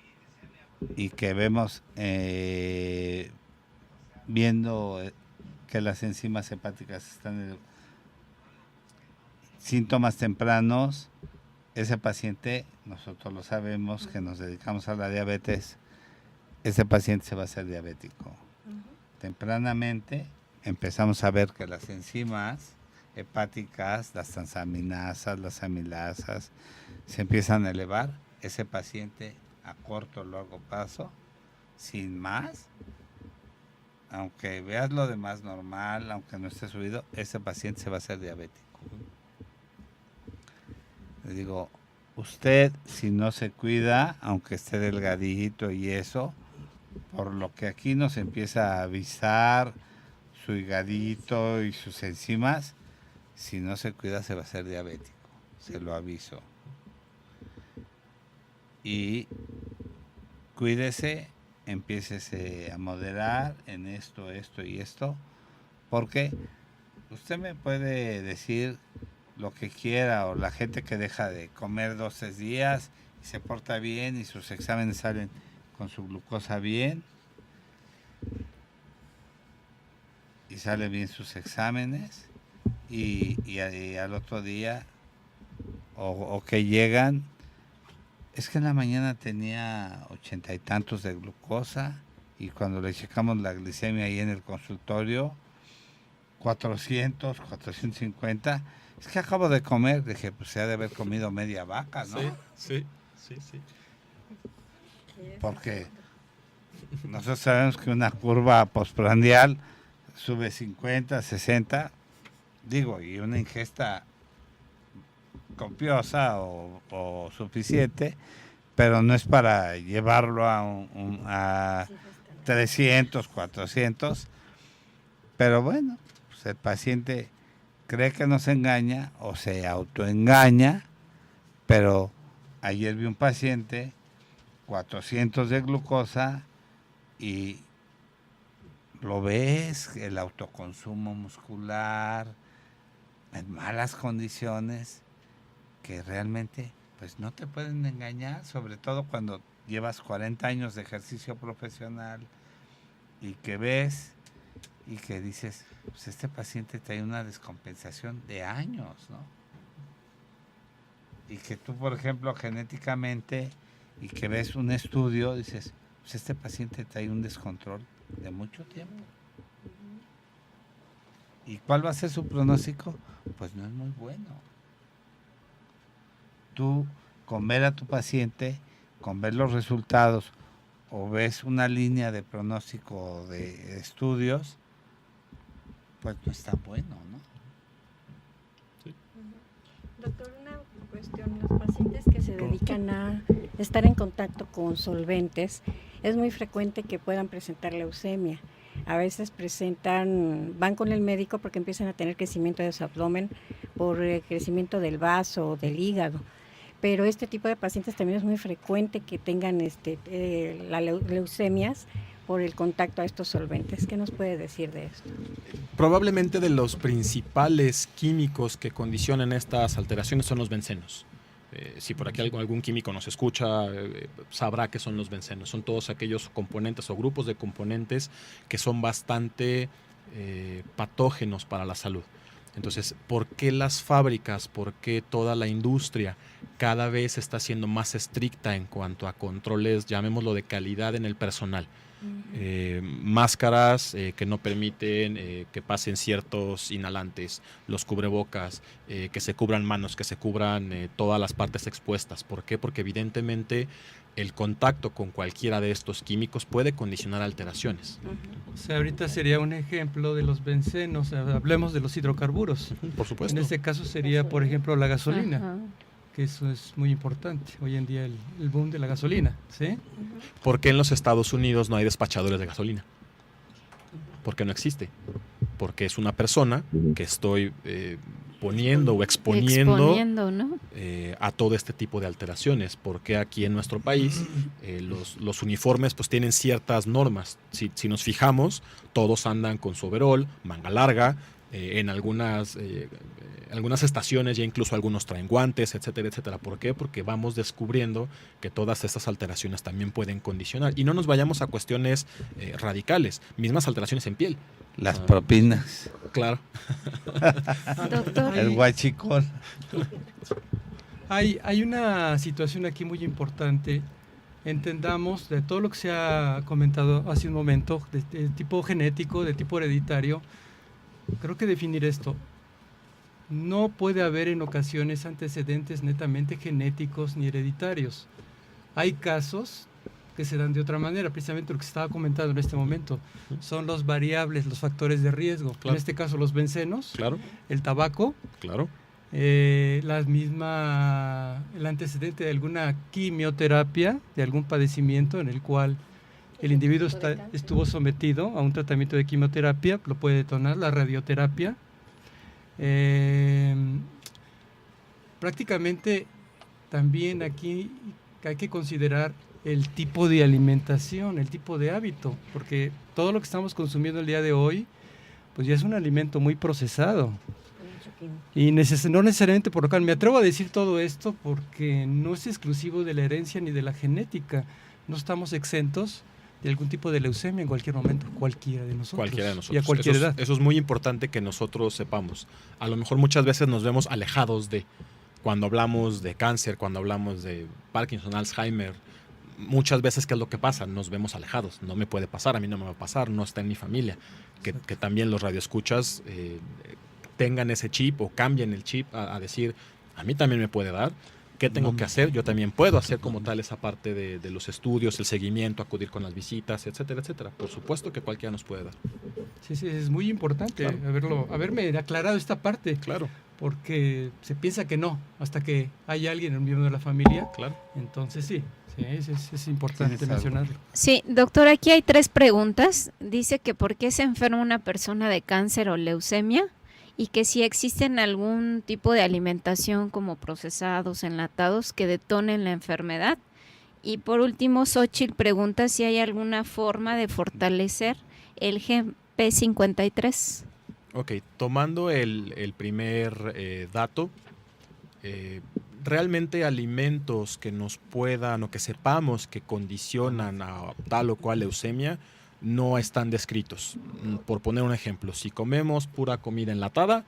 y que vemos viendo que las enzimas hepáticas están en síntomas tempranos, ese paciente, nosotros lo sabemos que nos dedicamos a la diabetes, ese paciente se va a hacer diabético. Tempranamente empezamos a ver que las enzimas hepáticas, las transaminasas, las amilasas, se empiezan a elevar. Ese paciente a corto o largo plazo, sin más, aunque veas lo demás normal, aunque no esté subido, ese paciente se va a hacer diabético. Le digo, usted si no se cuida, aunque esté delgadito y eso, por lo que aquí nos empieza a avisar su higadito y sus enzimas, si no se cuida se va a hacer diabético, se lo aviso. Y cuídese, empiécese a moderar en esto y esto, porque usted me puede decir lo que quiera, o la gente que deja de comer 2 o 3 días y se porta bien y sus exámenes salen con su glucosa bien y salen bien sus exámenes y al otro día o que llegan, es que en la mañana tenía 80 y tantos de glucosa y cuando le checamos la glicemia ahí en el consultorio 400, 450, es que acabo de comer. Dije, pues se ha de haber comido media vaca, ¿no? Sí. Porque nosotros sabemos que una curva postprandial sube 50, 60, y una ingesta copiosa o suficiente, pero no es para llevarlo a 300, 400. Pero bueno, pues el paciente cree que nos engaña o se autoengaña, pero ayer vi un paciente 400 de glucosa y lo ves, el autoconsumo muscular en malas condiciones, que realmente pues no te pueden engañar, sobre todo cuando llevas 40 años de ejercicio profesional y que ves y que dices, pues este paciente trae una descompensación de años, ¿no? Y que tú, por ejemplo, genéticamente, y que ves un estudio, dices, pues este paciente trae un descontrol de mucho tiempo. ¿Y cuál va a ser su pronóstico? Pues no es muy bueno. Tú, con ver a tu paciente, con ver los resultados, o ves una línea de pronóstico de estudios, pues no está bueno, ¿no? Doctor, una cuestión, los pacientes que se dedican a estar en contacto con solventes, es muy frecuente que puedan presentar leucemia. A veces van con el médico porque empiezan a tener crecimiento de su abdomen por el crecimiento del vaso o del hígado. Pero este tipo de pacientes también es muy frecuente que tengan leucemias por el contacto a estos solventes. ¿Qué nos puede decir de esto? Probablemente de los principales químicos que condicionan estas alteraciones son los bencenos. Si por aquí algún químico nos escucha, sabrá que son los bencenos. Son todos aquellos componentes o grupos de componentes que son bastante patógenos para la salud. Entonces, ¿por qué las fábricas, por qué toda la industria cada vez está siendo más estricta en cuanto a controles, llamémoslo de calidad en el personal? Máscaras que no permiten que pasen ciertos inhalantes, los cubrebocas, que se cubran manos, que se cubran todas las partes expuestas. ¿Por qué? Porque evidentemente el contacto con cualquiera de estos químicos puede condicionar alteraciones. O sea, ahorita sería un ejemplo de los bencenos, hablemos de los hidrocarburos. Por supuesto. En este caso sería, por ejemplo, la gasolina. Ajá. Que eso es muy importante. Hoy en día el boom de la gasolina, ¿sí? ¿Por qué en los Estados Unidos no hay despachadores de gasolina? Porque no existe. Porque es una persona que estoy poniendo o exponiendo ¿no? A todo este tipo de alteraciones. Porque aquí en nuestro país los uniformes pues tienen ciertas normas. Si nos fijamos, todos andan con su overol, manga larga, en algunas estaciones ya incluso algunos traen guantes, etcétera, etcétera. ¿Por qué? Porque vamos descubriendo que todas estas alteraciones también pueden condicionar. Y no nos vayamos a cuestiones radicales, mismas alteraciones en piel. Las propinas. Claro. Doctor, El huachicol. Hay una situación aquí muy importante. Entendamos de todo lo que se ha comentado hace un momento, de tipo genético, de tipo hereditario. Creo que definir esto. No puede haber en ocasiones antecedentes netamente genéticos ni hereditarios. Hay casos que se dan de otra manera, precisamente lo que se estaba comentando en este momento. Son los variables, los factores de riesgo. Claro. En este caso los bencenos, Claro, el tabaco, claro. el antecedente de alguna quimioterapia, de algún padecimiento en el cual el individuo estuvo sometido a un tratamiento de quimioterapia, lo puede detonar la radioterapia. Prácticamente también aquí hay que considerar el tipo de alimentación, el tipo de hábito, porque todo lo que estamos consumiendo el día de hoy, pues ya es un alimento muy procesado. Y no necesariamente por lo cual me atrevo a decir todo esto porque no es exclusivo de la herencia ni de la genética. No estamos exentos de algún tipo de leucemia en cualquier momento, cualquiera de nosotros. Cualquiera de nosotros. Y a cualquier edad. Eso es muy importante que nosotros sepamos. A lo mejor muchas veces nos vemos alejados de, cuando hablamos de cáncer, cuando hablamos de Parkinson, Alzheimer, muchas veces, ¿qué es lo que pasa? Nos vemos alejados. No me puede pasar, a mí no me va a pasar, no está en mi familia. Que también los radioescuchas tengan ese chip o cambien el chip a decir, a mí también me puede dar. ¿Qué tengo que hacer? Yo también puedo hacer como tal esa parte de los estudios, el seguimiento, acudir con las visitas, etcétera, etcétera. Por supuesto que cualquiera nos puede dar. Sí, es muy importante haberme aclarado esta parte. Claro. Porque se piensa que no, hasta que hay alguien, un miembro de la familia. Claro. Entonces sí, es importante mencionarlo. Sí, doctor, aquí hay 3 preguntas. Dice que por qué se enferma una persona de cáncer o leucemia y que si existen algún tipo de alimentación como procesados, enlatados, que detonen la enfermedad. Y por último, Xochitl pregunta si hay alguna forma de fortalecer el gen P53. Ok, tomando el primer dato, realmente alimentos que nos puedan o que sepamos que condicionan a tal o cual leucemia no están descritos. Por poner un ejemplo, si comemos pura comida enlatada,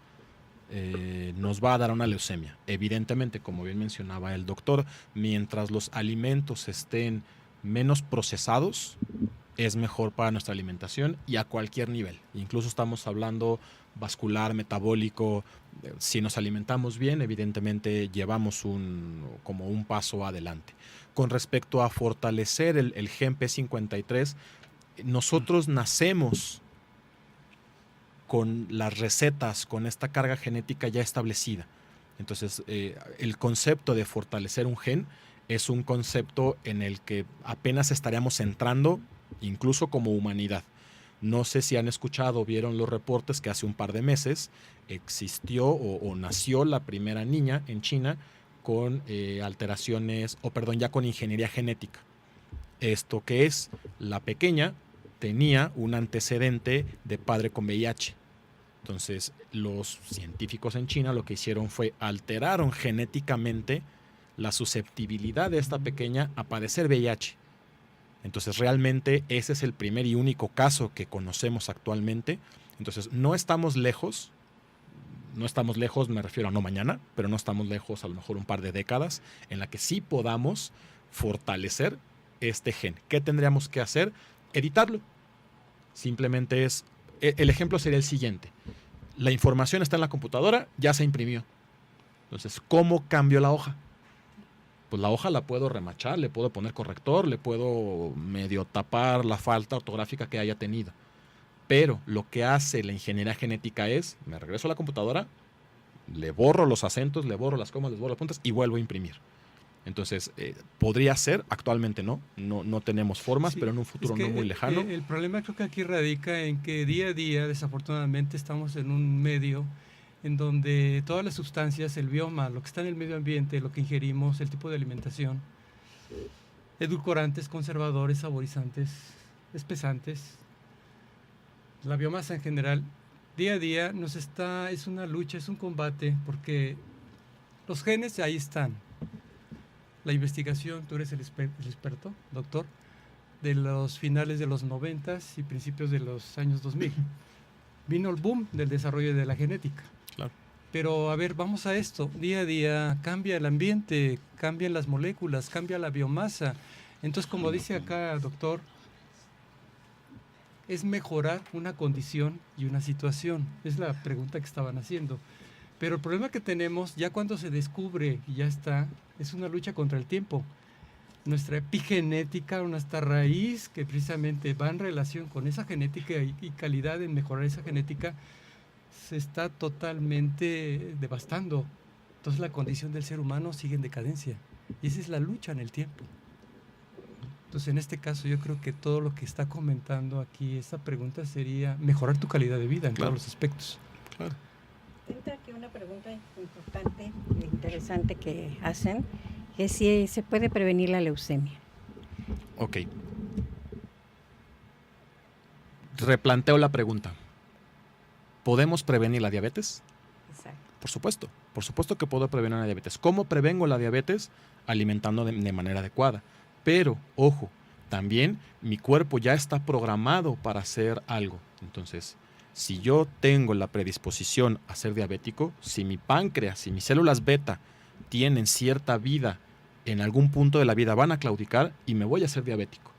nos va a dar una leucemia. Evidentemente, como bien mencionaba el doctor, mientras los alimentos estén menos procesados, es mejor para nuestra alimentación y a cualquier nivel. Incluso estamos hablando vascular, metabólico. Si nos alimentamos bien, evidentemente llevamos como un paso adelante. Con respecto a fortalecer el gen P53, nosotros nacemos con las recetas, con esta carga genética ya establecida. Entonces, el concepto de fortalecer un gen es un concepto en el que apenas estaríamos entrando, incluso como humanidad. No sé si han escuchado o vieron los reportes que hace un par de meses existió o nació la primera niña en China con alteraciones, ya con ingeniería genética. ¿Esto qué es? La pequeña tenía un antecedente de padre con VIH. Entonces, los científicos en China lo que hicieron fue alteraron genéticamente la susceptibilidad de esta pequeña a padecer VIH. Entonces, realmente ese es el primer y único caso que conocemos actualmente. Entonces, no estamos lejos, me refiero a no mañana, pero no estamos lejos a lo mejor un par de décadas en la que sí podamos fortalecer este gen. ¿Qué tendríamos que hacer? Editarlo. Simplemente el ejemplo sería el siguiente. La información está en la computadora, ya se imprimió. Entonces, ¿cómo cambio la hoja? Pues la hoja la puedo remachar, le puedo poner corrector, le puedo medio tapar la falta ortográfica que haya tenido. Pero lo que hace la ingeniería genética es, me regreso a la computadora, le borro los acentos, le borro las comas, le borro las puntas y vuelvo a imprimir. Entonces, podría ser, actualmente no tenemos formas, sí, pero en un futuro no muy lejano. El problema creo que aquí radica en que día a día, desafortunadamente, estamos en un medio en donde todas las sustancias, el bioma, lo que está en el medio ambiente, lo que ingerimos, el tipo de alimentación, edulcorantes, conservadores, saborizantes, espesantes, la biomasa en general, día a día es una lucha, es un combate, porque los genes ahí están. La investigación, tú eres el experto, doctor, de los finales de los 90 y principios de los años 2000. Vino el boom del desarrollo de la genética. Claro. Pero a ver, vamos a esto. Día a día cambia el ambiente, cambian las moléculas, cambia la biomasa. Entonces, como dice acá, doctor, es mejorar una condición y una situación. Es la pregunta que estaban haciendo. Pero el problema que tenemos, ya cuando se descubre y ya está, es una lucha contra el tiempo. Nuestra epigenética, nuestra raíz, que precisamente va en relación con esa genética y calidad en mejorar esa genética, se está totalmente devastando. Entonces la condición del ser humano sigue en decadencia. Y esa es la lucha en el tiempo. Entonces en este caso yo creo que todo lo que está comentando aquí, esta pregunta sería mejorar tu calidad de vida en todos los aspectos. Claro. Entra aquí una pregunta importante e interesante que hacen, que si se puede prevenir la leucemia. Ok. Replanteo la pregunta. ¿Podemos prevenir la diabetes? Exacto. Por supuesto que puedo prevenir la diabetes. ¿Cómo prevengo la diabetes? Alimentando de manera adecuada. Pero, ojo, también mi cuerpo ya está programado para hacer algo. Entonces, si yo tengo la predisposición a ser diabético, si mi páncreas, si mis células beta tienen cierta vida, en algún punto de la vida van a claudicar y me voy a ser diabético.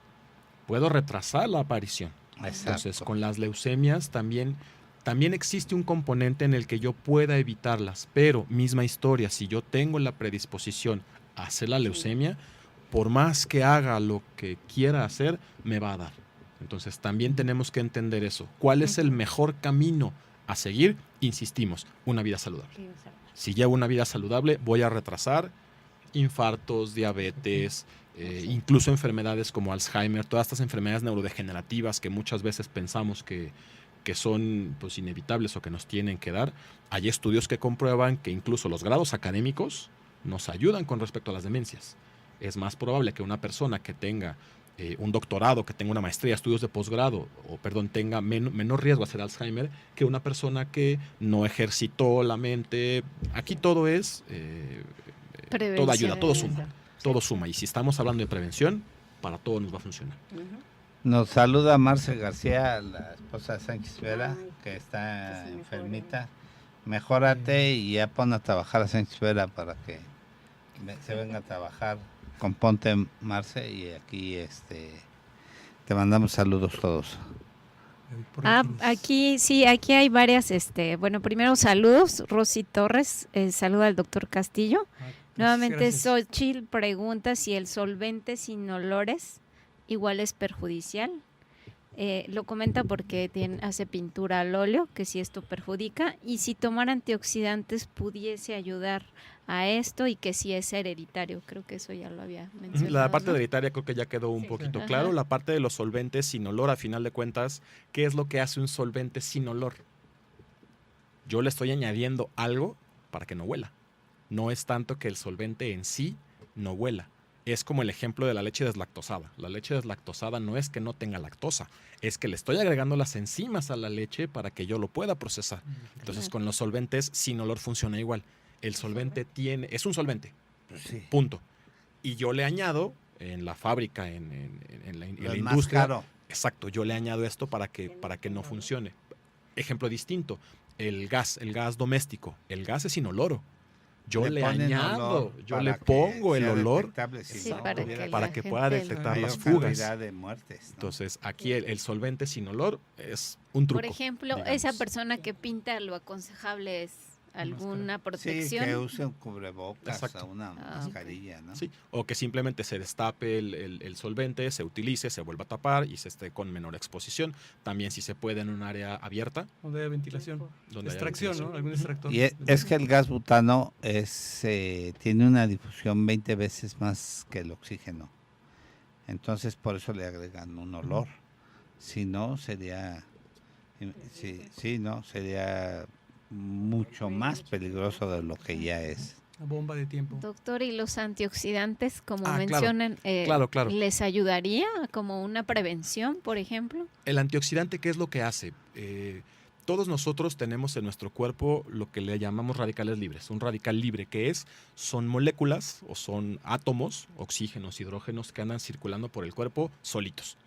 Puedo retrasar la aparición. Exacto. Entonces, con las leucemias también También existe un componente en el que yo pueda evitarlas, pero misma historia, si yo tengo la predisposición a hacer la leucemia, por más que haga lo que quiera hacer, me va a dar. Entonces también tenemos que entender eso. ¿Cuál es el mejor camino a seguir? Insistimos, una vida saludable. Si llevo una vida saludable, voy a retrasar infartos, diabetes, incluso enfermedades como Alzheimer, todas estas enfermedades neurodegenerativas que muchas veces pensamos que son pues, inevitables o que nos tienen que dar. Hay estudios que comprueban que incluso los grados académicos nos ayudan con respecto a las demencias. Es más probable que una persona que tenga un doctorado, que tenga una maestría, estudios de posgrado, tenga menor riesgo a hacer Alzheimer que una persona que no ejercitó la mente. Aquí todo es, toda ayuda, todo suma. Todo suma. Y si estamos hablando de prevención, para todo nos va a funcionar. Nos saluda Marce García, la esposa de Sánchez Vera, que está enfermita. Mejórate y ya pon a trabajar a Sánchez Vera para que se venga a trabajar. Componte, Marce, y aquí te mandamos saludos todos. Aquí hay varias, bueno, primero saludos, Rosy Torres, saluda al doctor Castillo. Nuevamente Xochitl pregunta si el solvente sin olores igual es perjudicial. Lo comenta porque hace pintura al óleo, que si esto perjudica, y si tomar antioxidantes pudiese ayudar a esto, y que si es hereditario. Creo que eso ya lo había mencionado. La parte ¿no? hereditaria creo que ya quedó un poquito Ajá. claro. La parte de los solventes sin olor, a final de cuentas, ¿qué es lo que hace un solvente sin olor? Yo le estoy añadiendo algo para que no huela. No es tanto que el solvente en sí no huela. Es como el ejemplo de la leche deslactosada. La leche deslactosada no es que no tenga lactosa, es que le estoy agregando las enzimas a la leche para que yo lo pueda procesar. Entonces, con los solventes sin olor funciona igual. El solvente es un solvente, punto. Y yo le añado en la fábrica, en la industria. Más caro. Exacto, yo le añado esto para que no funcione. Ejemplo distinto, el gas doméstico. El gas es inoloro. Yo le añado, yo le pongo el olor para que pueda detectar las fugas. De muertes, ¿no? Entonces, aquí el solvente sin olor es un truco. Por ejemplo, digamos. esa persona que pinta, lo aconsejable es alguna protección. Sí, que use un cubrebocas. Exacto. O una mascarilla, ¿no? Sí, o que simplemente se destape el solvente, se utilice, se vuelva a tapar y se esté con menor exposición. También si se puede en un área abierta. Donde hay ventilación. Donde haya Extracción, ventilación. ¿no? Algún extractor. Y es que el gas butano tiene una difusión 20 veces más que el oxígeno. Entonces, por eso le agregan un olor. Si no, sería mucho más peligroso de lo que ya es. Una bomba de tiempo. Doctor, ¿y los antioxidantes, como Claro. mencionan, Claro. les ayudaría como una prevención, por ejemplo? El antioxidante, ¿qué es lo que hace? Todos nosotros tenemos en nuestro cuerpo lo que le llamamos radicales libres. Un radical libre, son moléculas o son átomos, oxígenos, hidrógenos, que andan circulando por el cuerpo solitos.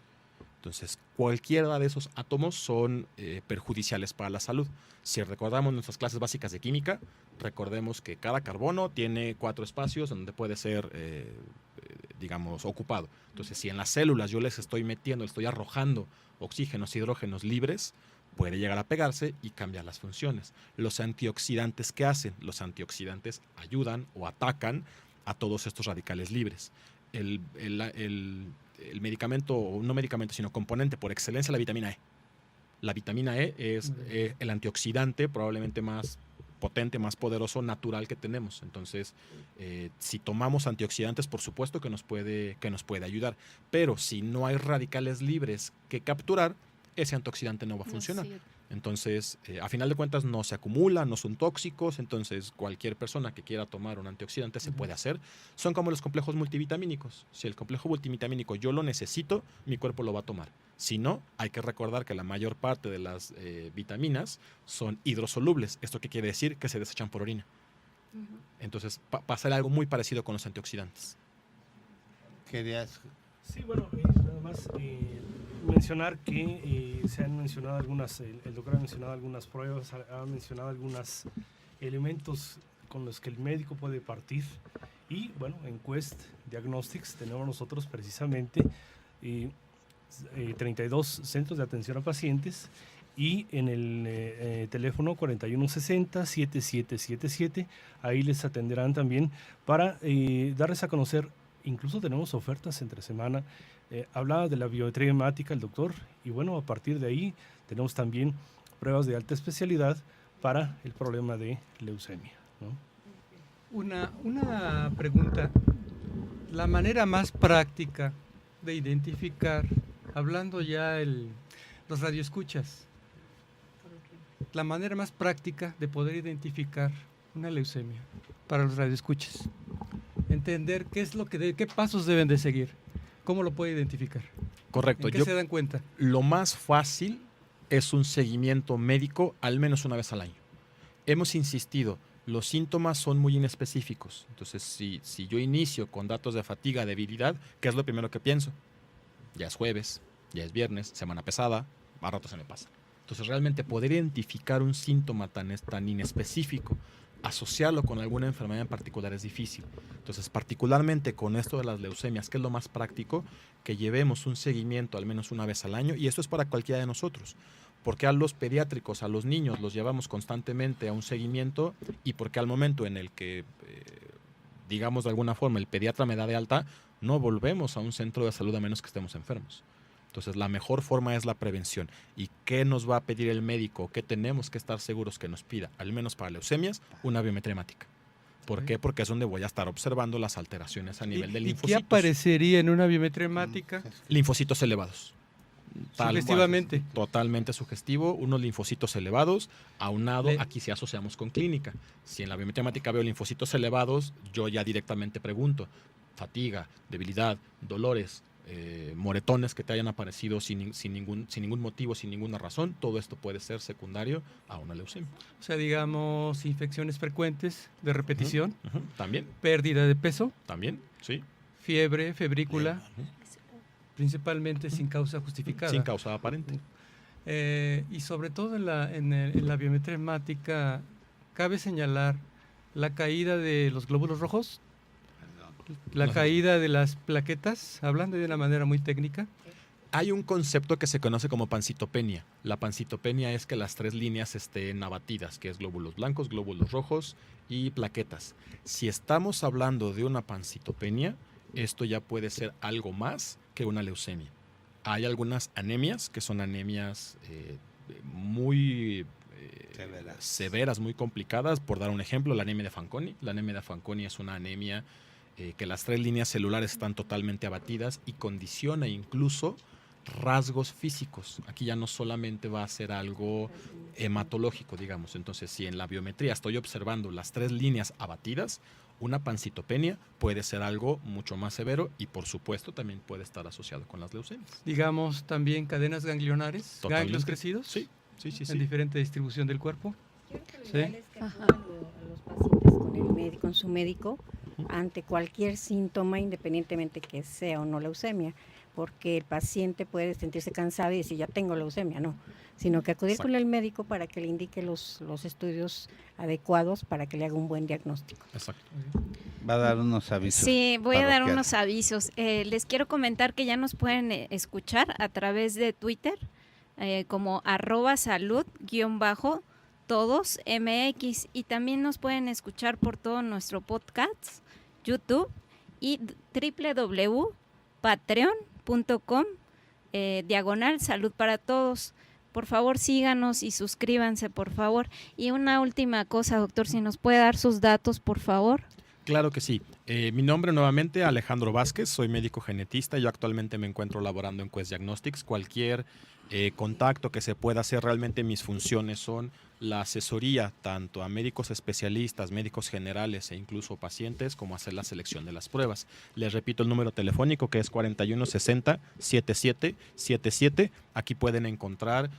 Entonces, cualquiera de esos átomos son perjudiciales para la salud. Si recordamos nuestras clases básicas de química, recordemos que cada carbono tiene 4 espacios donde puede ser, digamos, ocupado. Entonces, si en las células yo les estoy arrojando oxígenos, hidrógenos libres, puede llegar a pegarse y cambiar las funciones. Los antioxidantes, ¿qué hacen? Los antioxidantes ayudan o atacan a todos estos radicales libres. El medicamento, o no medicamento, sino componente por excelencia, la vitamina E. La vitamina E es el antioxidante probablemente más potente, más poderoso, natural que tenemos. Entonces, si tomamos antioxidantes, por supuesto que nos puede ayudar. Pero si no hay radicales libres que capturar, ese antioxidante no va a funcionar. Sí. Entonces, a final de cuentas no se acumula, no son tóxicos, entonces cualquier persona que quiera tomar un antioxidante se puede hacer. Son como los complejos multivitamínicos. Si el complejo multivitamínico yo lo necesito, mi cuerpo lo va a tomar. Si no, hay que recordar que la mayor parte de las vitaminas son hidrosolubles. ¿Esto qué quiere decir? Que se desechan por orina. Entonces, pasa algo muy parecido con los antioxidantes. ¿Querías? Sí, bueno, nada más mencionar que se han mencionado algunas, el doctor ha mencionado algunas pruebas, ha mencionado algunos elementos con los que el médico puede partir. Y bueno, en Quest Diagnostics tenemos nosotros precisamente 32 centros de atención a pacientes y en el teléfono 4160-7777, ahí les atenderán también para darles a conocer. Incluso tenemos ofertas entre semana. Hablaba de la biometría hemática el doctor, y bueno, a partir de ahí tenemos también pruebas de alta especialidad para el problema de leucemia, ¿no? Una pregunta. La manera más práctica de identificar, hablando ya los radioescuchas, la manera más práctica de poder identificar una leucemia para los radioescuchas, entender qué pasos deben de seguir, cómo lo puede identificar, Correcto. ¿en qué se dan cuenta? Lo más fácil es un seguimiento médico al menos una vez al año. Hemos insistido, los síntomas son muy inespecíficos. Entonces, si yo inicio con datos de fatiga, debilidad, ¿qué es lo primero que pienso? Ya es jueves, ya es viernes, semana pesada, a rato se me pasa. Entonces, realmente poder identificar un síntoma tan inespecífico, asociarlo con alguna enfermedad en particular es difícil. Entonces, particularmente con esto de las leucemias, que es lo más práctico, que llevemos un seguimiento al menos una vez al año, y esto es para cualquiera de nosotros. Porque a los pediátricos, a los niños, los llevamos constantemente a un seguimiento, y porque al momento en el que, digamos de alguna forma, el pediatra me da de alta, no volvemos a un centro de salud a menos que estemos enfermos. Entonces, la mejor forma es la prevención. ¿Y qué nos va a pedir el médico? ¿Qué tenemos que estar seguros que nos pida? Al menos para leucemias, una biometría hemática. ¿Por qué? Porque es donde voy a estar observando las alteraciones a nivel de ¿Y linfocitos. qué aparecería en una biometría hemática? Linfocitos elevados. Tal Sugestivamente. cual, totalmente sugestivo, unos linfocitos elevados, aunado, aquí sí asociamos con clínica. Si en la biometría hemática veo linfocitos elevados, yo ya directamente pregunto, fatiga, debilidad, dolores, moretones que te hayan aparecido sin ningún motivo, sin ninguna razón, todo esto puede ser secundario a una leucemia. O sea, digamos, infecciones frecuentes de repetición, También, pérdida de peso, sí. fiebre, febrícula, principalmente sin causa justificada. Sin causa aparente. Y sobre todo en la biometría hemática, cabe señalar la caída de los glóbulos rojos, la caída de las plaquetas, hablando de una manera muy técnica. Hay un concepto que se conoce como pancitopenia. La pancitopenia es que las 3 líneas estén abatidas, que es glóbulos blancos, glóbulos rojos y plaquetas. Si estamos hablando de una pancitopenia, esto ya puede ser algo más que una leucemia. Hay algunas anemias que son anemias muy severas, muy complicadas. Por dar un ejemplo, la anemia de Fanconi. La anemia de Fanconi es una anemia que las 3 líneas celulares están totalmente abatidas y condiciona incluso rasgos físicos. Aquí ya no solamente va a ser algo hematológico, digamos. Entonces, si en la biometría estoy observando las 3 líneas abatidas, una pancitopenia puede ser algo mucho más severo y, por supuesto, también puede estar asociado con las leucemias. Digamos, también cadenas ganglionares, Totalmente. ganglios crecidos, Sí. en diferente distribución del cuerpo. Yo creo que lo Sí. ideal es que acudan a los pacientes con el médico, con su médico, ante cualquier síntoma, independientemente que sea o no leucemia, porque el paciente puede sentirse cansado y decir, ya tengo leucemia, no, sino que acudir con el médico para que le indique los estudios adecuados para que le haga un buen diagnóstico. Exacto. Va a dar unos avisos. Sí, voy a dar parroquiales. unos avisos. Les quiero comentar que ya nos pueden escuchar a través de Twitter como @salud_todos_mx, y también nos pueden escuchar por todo nuestro podcast, YouTube y www.patreon.com/salud para todos. Por favor, síganos y suscríbanse, por favor. Y una última cosa, doctor, si nos puede dar sus datos, por favor. Claro que sí. Mi nombre nuevamente, Alejandro Vázquez, soy médico genetista. Yo actualmente me encuentro laborando en Quest Diagnostics. Cualquier contacto que se pueda hacer, realmente mis funciones son la asesoría tanto a médicos especialistas, médicos generales e incluso pacientes, como hacer la selección de las pruebas. Les repito el número telefónico, que es 4160-7777. Aquí pueden encontrar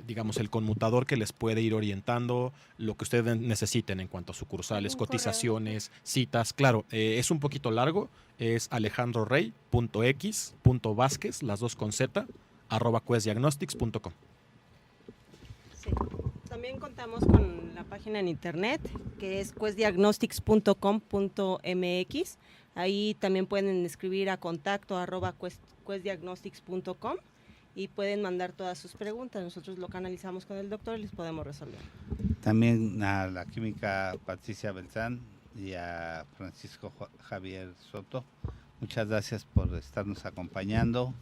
digamos, el conmutador que les puede ir orientando lo que ustedes necesiten en cuanto a sucursales, Un correo. cotizaciones, citas. Claro, es un poquito largo, es alejandrorey.x.vázquez, las 2 con z, @questdiagnostics.com. Sí. También contamos con la página en internet, que es questdiagnostics.com.mx. Ahí también pueden escribir a contacto @questdiagnostics.com. y pueden mandar todas sus preguntas. Nosotros lo canalizamos con el doctor y les podemos resolver. También a la química Patricia Beltrán y a Francisco Javier Soto. Muchas gracias por estarnos acompañando.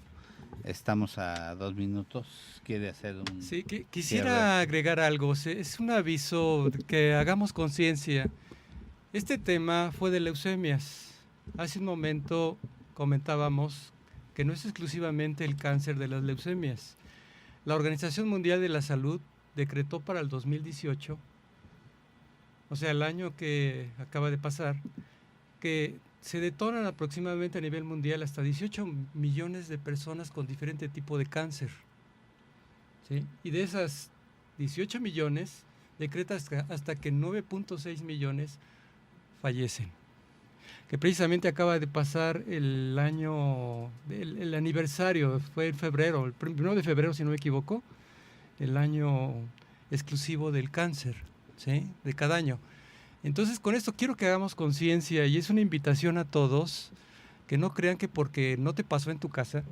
Estamos a 2 minutos. ¿Quiere hacer un...? Sí, quisiera agregar algo. Es un aviso de que hagamos conciencia. Este tema fue de leucemias. Hace un momento comentábamos que no es exclusivamente el cáncer de las leucemias. La Organización Mundial de la Salud decretó para el 2018, o sea, el año que acaba de pasar, que se detonan aproximadamente a nivel mundial hasta 18 millones de personas con diferente tipo de cáncer, ¿sí? Y de esas 18 millones, decreta hasta que 9.6 millones fallecen. Que precisamente acaba de pasar el año, el aniversario, fue en febrero, el 1 de febrero, si no me equivoco, el año exclusivo del cáncer, ¿sí? De cada año. Entonces, con esto quiero que hagamos conciencia y es una invitación a todos que no crean que porque no te pasó en tu casa,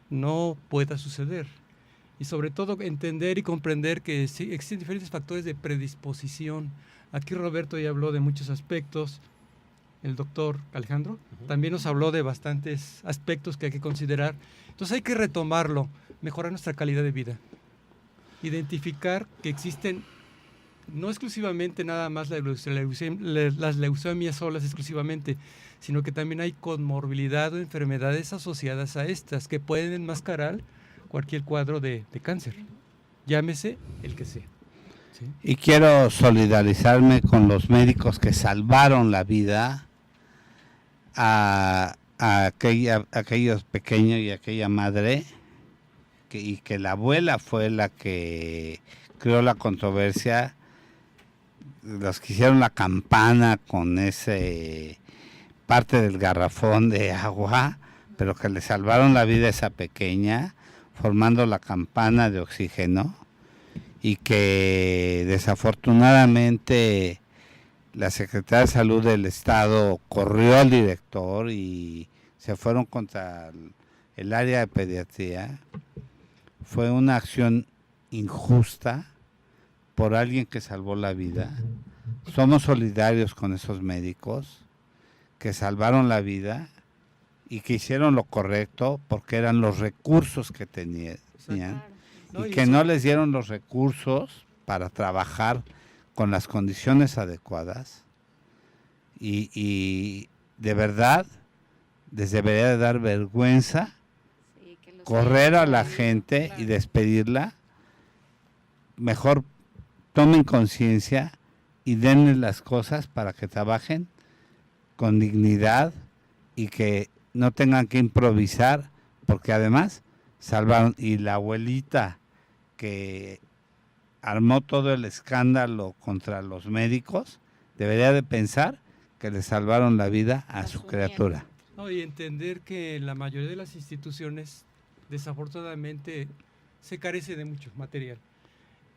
no pueda suceder. Y sobre todo entender y comprender que sí, existen diferentes factores de predisposición. Aquí Roberto ya habló de muchos aspectos. El doctor Alejandro también nos habló de bastantes aspectos que hay que considerar. Entonces hay que retomarlo, mejorar nuestra calidad de vida. Identificar que existen no exclusivamente nada más las leucemias solas exclusivamente, sino que también hay comorbilidad o enfermedades asociadas a estas que pueden enmascarar cualquier cuadro de cáncer, llámese el que sea. ¿Sí? Y quiero solidarizarme con los médicos que salvaron la vida a aquellos pequeños y aquella madre, y que la abuela fue la que creó la controversia, los que hicieron la campana con ese parte del garrafón de agua, pero que le salvaron la vida a esa pequeña, formando la campana de oxígeno, y que desafortunadamente la Secretaría de Salud del Estado corrió al director y se fueron contra el área de pediatría. Fue una acción injusta por alguien que salvó la vida. Somos solidarios con esos médicos que salvaron la vida y que hicieron lo correcto porque eran los recursos que tenían. No, Y que no les dieron los recursos para trabajar con las condiciones adecuadas. Y de verdad, les debería de dar vergüenza correr a la gente y despedirla. Mejor tomen conciencia y denles las cosas para que trabajen con dignidad y que no tengan que improvisar, porque además salvaron. Y la abuelita que armó todo el escándalo contra los médicos debería de pensar que le salvaron la vida a su criatura. No, y entender que la mayoría de las instituciones desafortunadamente se carece de mucho material.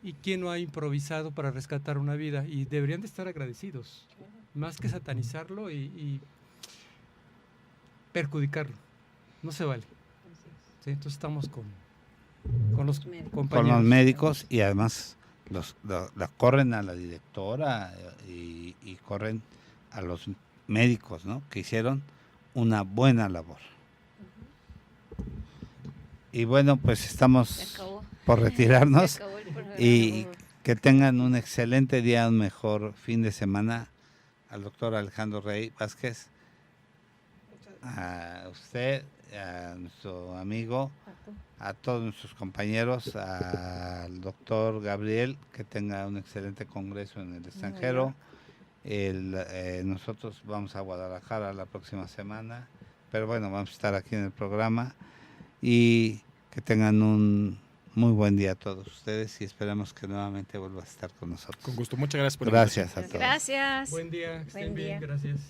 ¿Y quién no ha improvisado para rescatar una vida? Y deberían de estar agradecidos, más que satanizarlo y perjudicarlo. No se vale. ¿Sí? Entonces estamos con los compañeros. Con los médicos, y además la corren a la directora y corren a los médicos, ¿no? Que hicieron una buena labor. Y bueno, pues estamos por retirarnos y que tengan un excelente día, un mejor fin de semana. Al doctor Alejandro Rey Vázquez, a usted, a nuestro amigo, a todos nuestros compañeros, al doctor Gabriel, que tenga un excelente congreso en el extranjero. Nosotros vamos a Guadalajara la próxima semana, pero bueno, vamos a estar aquí en el programa, y que tengan un muy buen día a todos ustedes y esperamos que nuevamente vuelva a estar con nosotros. Con gusto, muchas gracias por la Gracias a invitación. todos. Gracias. Buen día, que estén Buen bien, día. gracias.